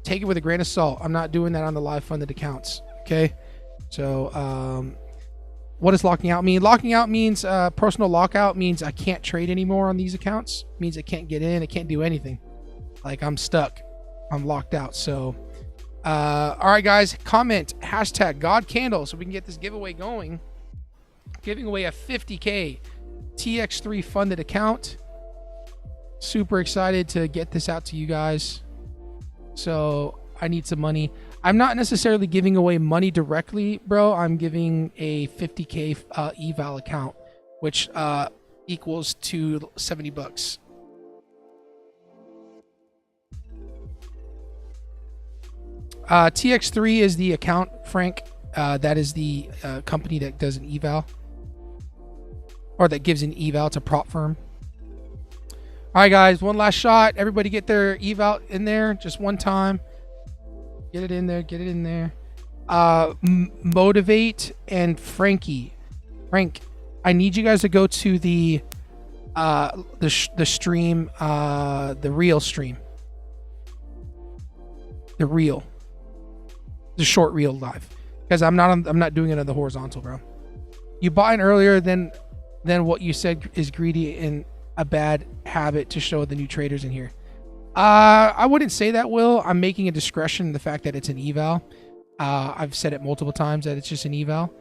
take it with a grain of salt. I'm not doing that on the live funded accounts. Okay, so what does locking out mean? Locking out means personal lockout means I can't trade anymore on these accounts. It means I can't get in, I can't do anything. Like I'm stuck, I'm locked out. So all right, guys, comment #GodCandle so we can get this giveaway going. Giving away a 50K TX3 funded account. Super excited to get this out to you guys. So I need some money. I'm not necessarily giving away money directly, bro. I'm giving a 50K eval account, which equals to $70. TX3 is the account, Frank. That is the company that does an eval, or that gives an eval to prop firm. All right, guys, one last shot. Everybody get their eval in there just one time. Get it in there. Get it in there. Motivate and Frank, I need you guys to go to the stream, the real stream, the short reel live, because I'm not doing it on the horizontal, bro. You bought in earlier than what you said is greedy and a bad habit to show the new traders in here. I wouldn't say that, Will. I'm making a discretion in the fact that it's an eval. I've said it multiple times that it's just an eval.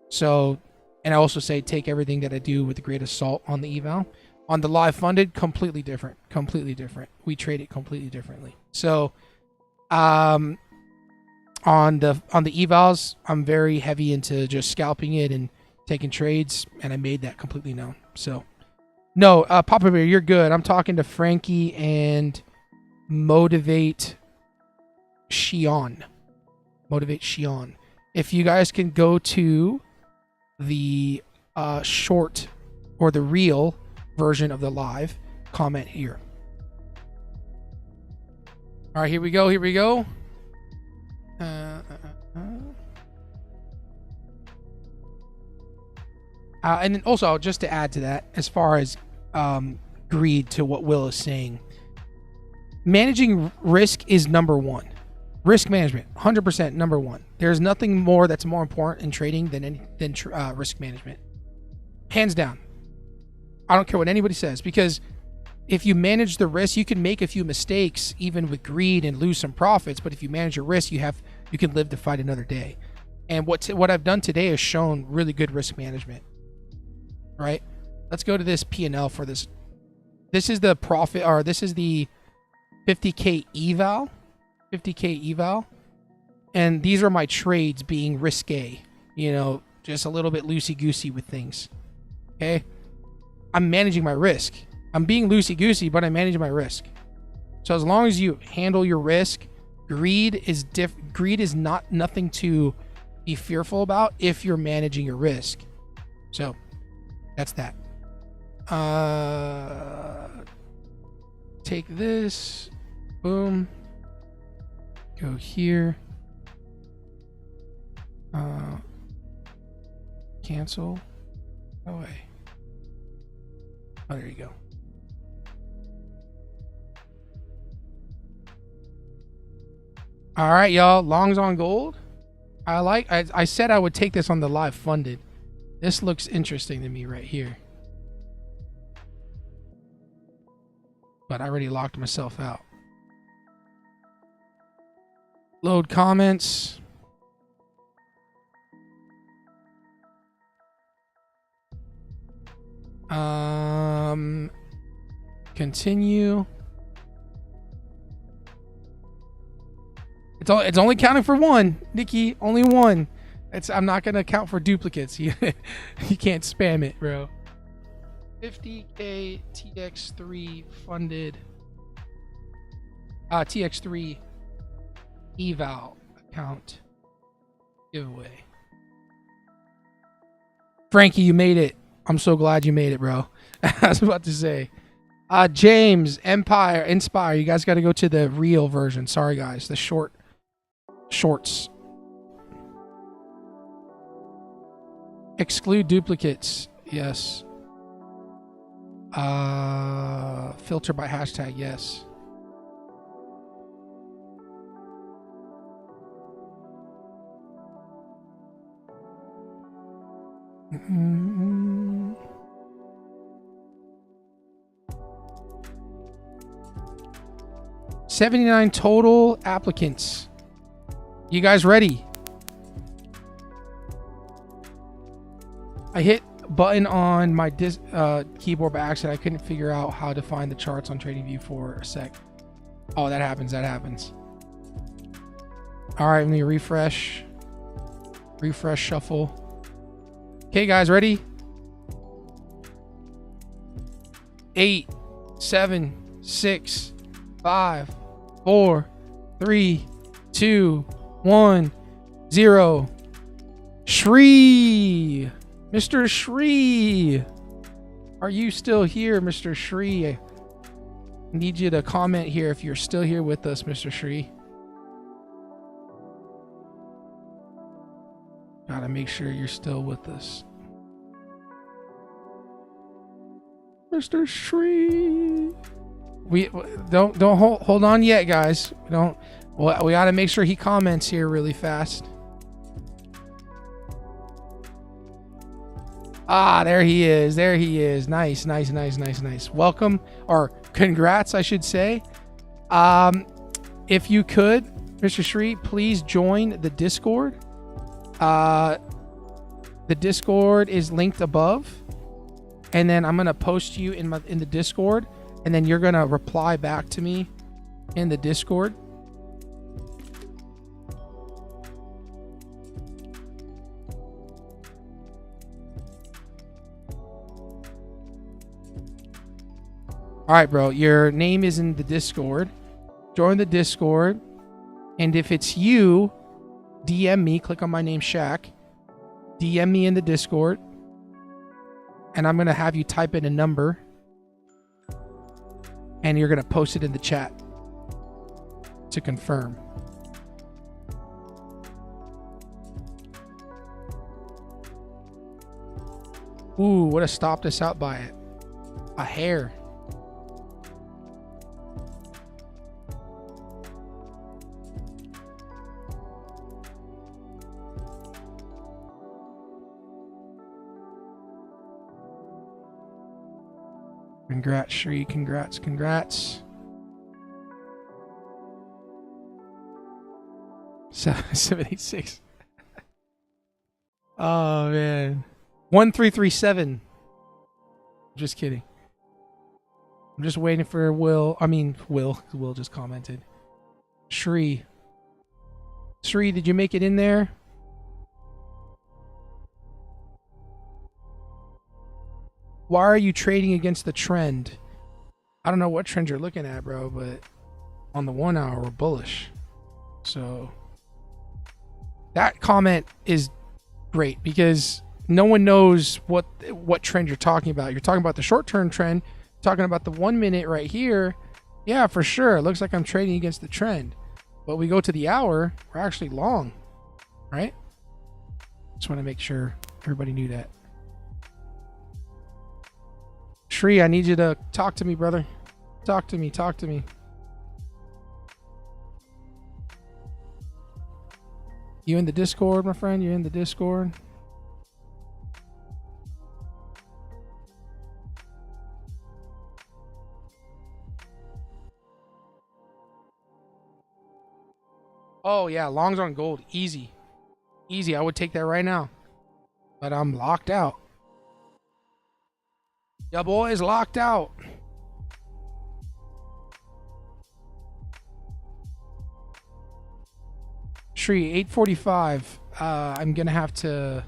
So, and I also say take everything that I do with a grain of salt on the eval. On the live funded, completely different. We trade it completely differently. So, on the evals, I'm very heavy into just scalping it and taking trades, and I made that completely known. So, no, Papa Bear, you're good. I'm talking to Frankie and Motivate Shion. If you guys can go to the short or the real version of the live, comment here. All right, here we go. And then also, just to add to that, as far as greed to what Will is saying, managing risk is number one. Risk management, 100% number one. There's nothing more that's more important in trading than risk management. Hands down. I don't care what anybody says, because if you manage the risk, you can make a few mistakes even with greed and lose some profits. But if you manage your risk, you can live to fight another day. And what I've done today has shown really good risk management. Right? Let's go to this P&L for this This is the profit, or this is the 50K eval. 50K eval. And these are my trades being risque. You know, just a little bit loosey-goosey with things. Okay? I'm managing my risk. I'm being loosey-goosey, but I'm managing my risk. So as long as you handle your risk, greed is not nothing to be fearful about if you're managing your risk. So that's that. Take this. Boom. Go here. Cancel. Go away. Oh, there you go. All right, y'all. Longs on gold. I said I would take this on the live funded. This looks interesting to me right here. But I already locked myself out. Load comments. Continue. It's only counting for one, Nikki. Only one. I'm not gonna count for duplicates. You can't spam it, bro. 50K TX3 funded. TX3 eval account giveaway. Frankie, you made it. I'm so glad you made it, bro. I was about to say. James, Inspire. You guys got to go to the real version. Sorry, guys. The shorts. Exclude duplicates. Yes. Filter by hashtag. Yes. Mm-hmm. 79 total applicants. You guys ready? I hit button on my keyboard by accident. I couldn't figure out how to find the charts on TradingView for a sec. Oh, that happens. All right, let me refresh, shuffle. Okay, guys, ready? 8, 7, 6, 5, 4, 3, 2, 1, 0. Shri! Mr. Shri! Are you still here, Mr. Shri? I need you to comment here if you're still here with us, Mr. Shri. Gotta make sure you're still with us. Mr. Shri. We don't hold on yet, guys. We gotta make sure he comments here really fast. There he is. Nice. Welcome, or congrats, I should say. If you could, Mr. Shri, please join the Discord. The Discord is linked above, and then I'm gonna post you in the Discord, and then you're gonna reply back to me in the Discord. All right, bro. Your name is in the Discord. Join the Discord, and if it's you, DM me. Click on my name, Shaq. DM me in the Discord, and I'm gonna have you type in a number, and you're gonna post it in the chat to confirm. Ooh, would have stopped us out by it. A hair. Congrats, Shri. Congrats. 786. Oh, man. 1337. Just kidding. I'm just waiting for Will. I mean, Will. Will just commented. Shri, did you make it in there? Why are you trading against the trend? I don't know what trend you're looking at, bro, but on the 1 hour, we're bullish. So that comment is great because no one knows what trend you're talking about. You're talking about the short-term trend, talking about the 1 minute right here. Yeah, for sure. It looks like I'm trading against the trend. But we go to the hour, we're actually long, right? Just want to make sure everybody knew that. Shri, I need you to talk to me, brother. Talk to me. You in the Discord, my friend? You in the Discord? Oh, yeah. Longs on gold. Easy. I would take that right now. But I'm locked out. Ya boy is locked out. Shri, 845. I'm going to have to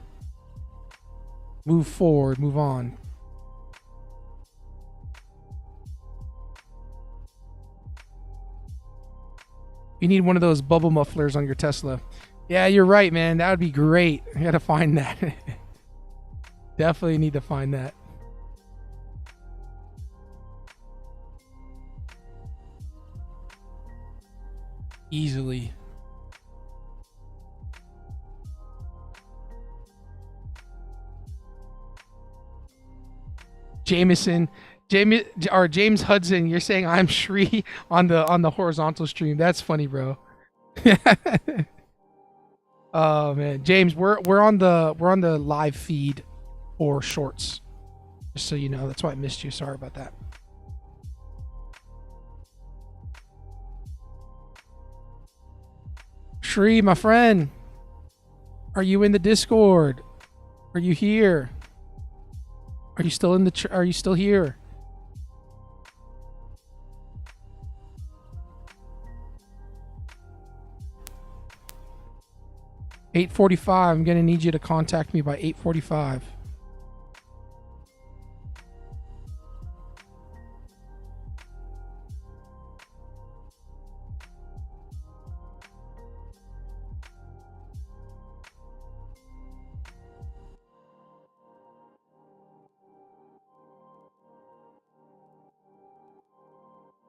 move forward, move on. You need one of those bubble mufflers on your Tesla. Yeah, you're right, man. That would be great. I got to find that. Definitely need to find that. Easily. James Hudson, you're saying I'm Shri on the horizontal stream. That's funny, bro. Oh man, James, we're on the live feed for shorts. Just so you know, that's why I missed you. Sorry about that. Shri, my friend, are you in the Discord? Are you here? Are you still in the? Are you still here? $8:45. I'm gonna need you to contact me by 8:45.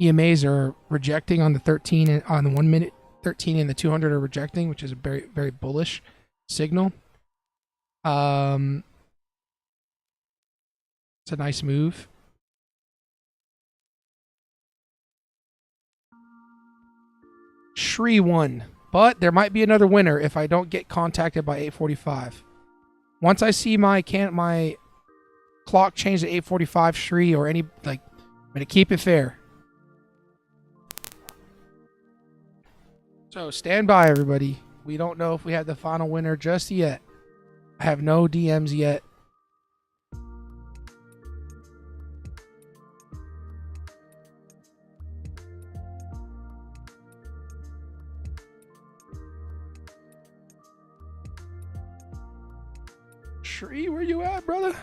EMAs are rejecting on the 13 and on the 1 minute, 13 and the 200 are rejecting, which is a very, very bullish signal. It's a nice move. Shri won, but there might be another winner if I don't get contacted by 8:45. Once I see my clock change to 8:45, Shri or any I'm gonna keep it fair. So stand by, everybody. We don't know if we have the final winner just yet. I have no DMs yet. Shri, where you at, brother?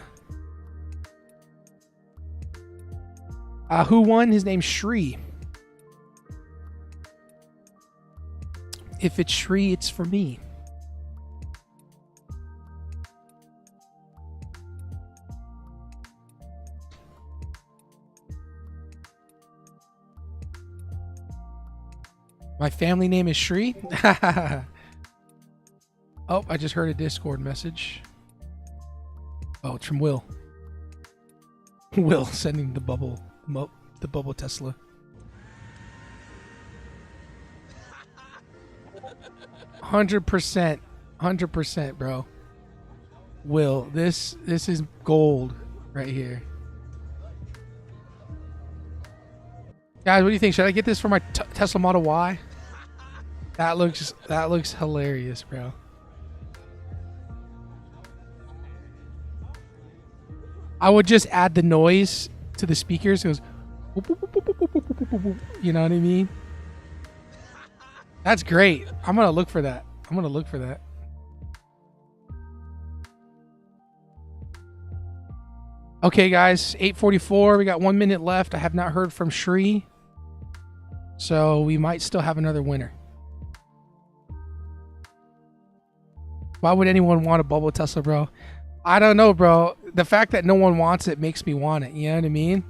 Who won? His name's Shri. If it's Shri, it's for me. My family name is Shri. Oh, I just heard a Discord message. Oh, it's from Will. Will sending the bubble Tesla. 100%, bro. Will, this is gold right here. Guys, what do you think? Should I get this for my Tesla Model Y? That looks hilarious, bro. I would just add the noise to the speakers. It goes, You know what I mean? That's great. I'm gonna look for that. Okay, guys, 8:44. We got 1 minute left. I have not heard from Shri, so we might still have another winner. Why would anyone want a bubble Tesla, bro? I don't know, bro. The fact that no one wants it makes me want it. You know what I mean?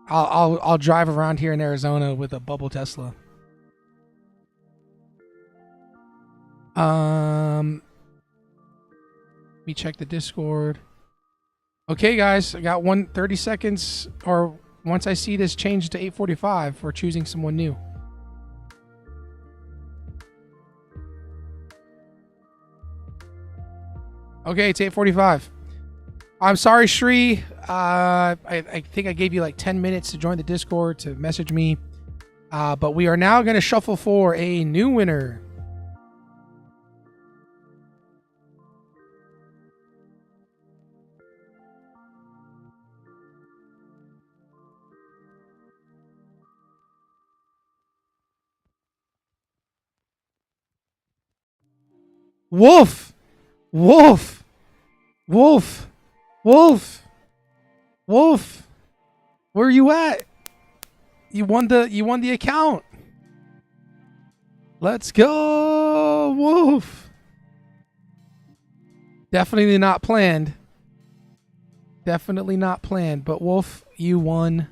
I'll drive around here in Arizona with a bubble Tesla. Let me check the Discord. Okay, guys, I got 30 seconds, or once I see this change to 8:45, we're choosing someone new. Okay, it's 8:45. I'm sorry, Shri. I think I gave you like 10 minutes to join the Discord to message me. But we are now going to shuffle for a new winner. Wolf! Wolf! Wolf! Wolf! Wolf! Where are you at? You won the account. Let's go, Wolf. Definitely not planned. Definitely not planned. But Wolf, you won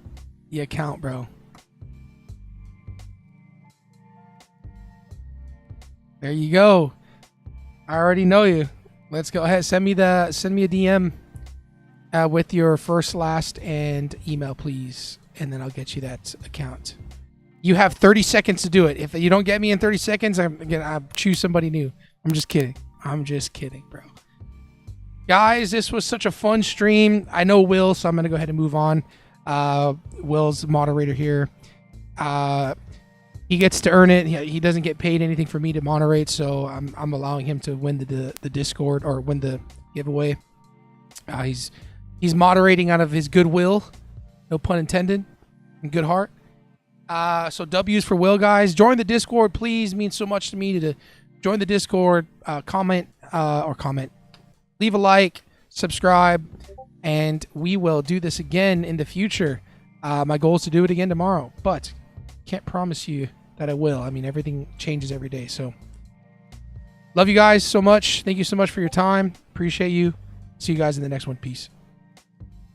the account, bro. There you go. I already know you. Let's go ahead. Send me a DM with your first, last, and email, please, and then I'll get you that account. You have 30 seconds to do it. If you don't get me in 30 seconds, I'll choose somebody new. I'm just kidding, bro. Guys, this was such a fun stream. I know Will, so I'm gonna go ahead and move on. Will's the moderator here. He gets to earn it. He doesn't get paid anything for me to moderate, so I'm allowing him to win the Discord, or win the giveaway. He's moderating out of his goodwill, no pun intended, and good heart. So W's for Will, guys. Join the Discord, please. It means so much to me to join the Discord. Comment, leave a like, subscribe, and we will do this again in the future. My goal is to do it again tomorrow, but can't promise you that I will. I mean, everything changes every day. So love you guys so much. Thank you so much for your time. Appreciate you. See you guys in the next one. Peace.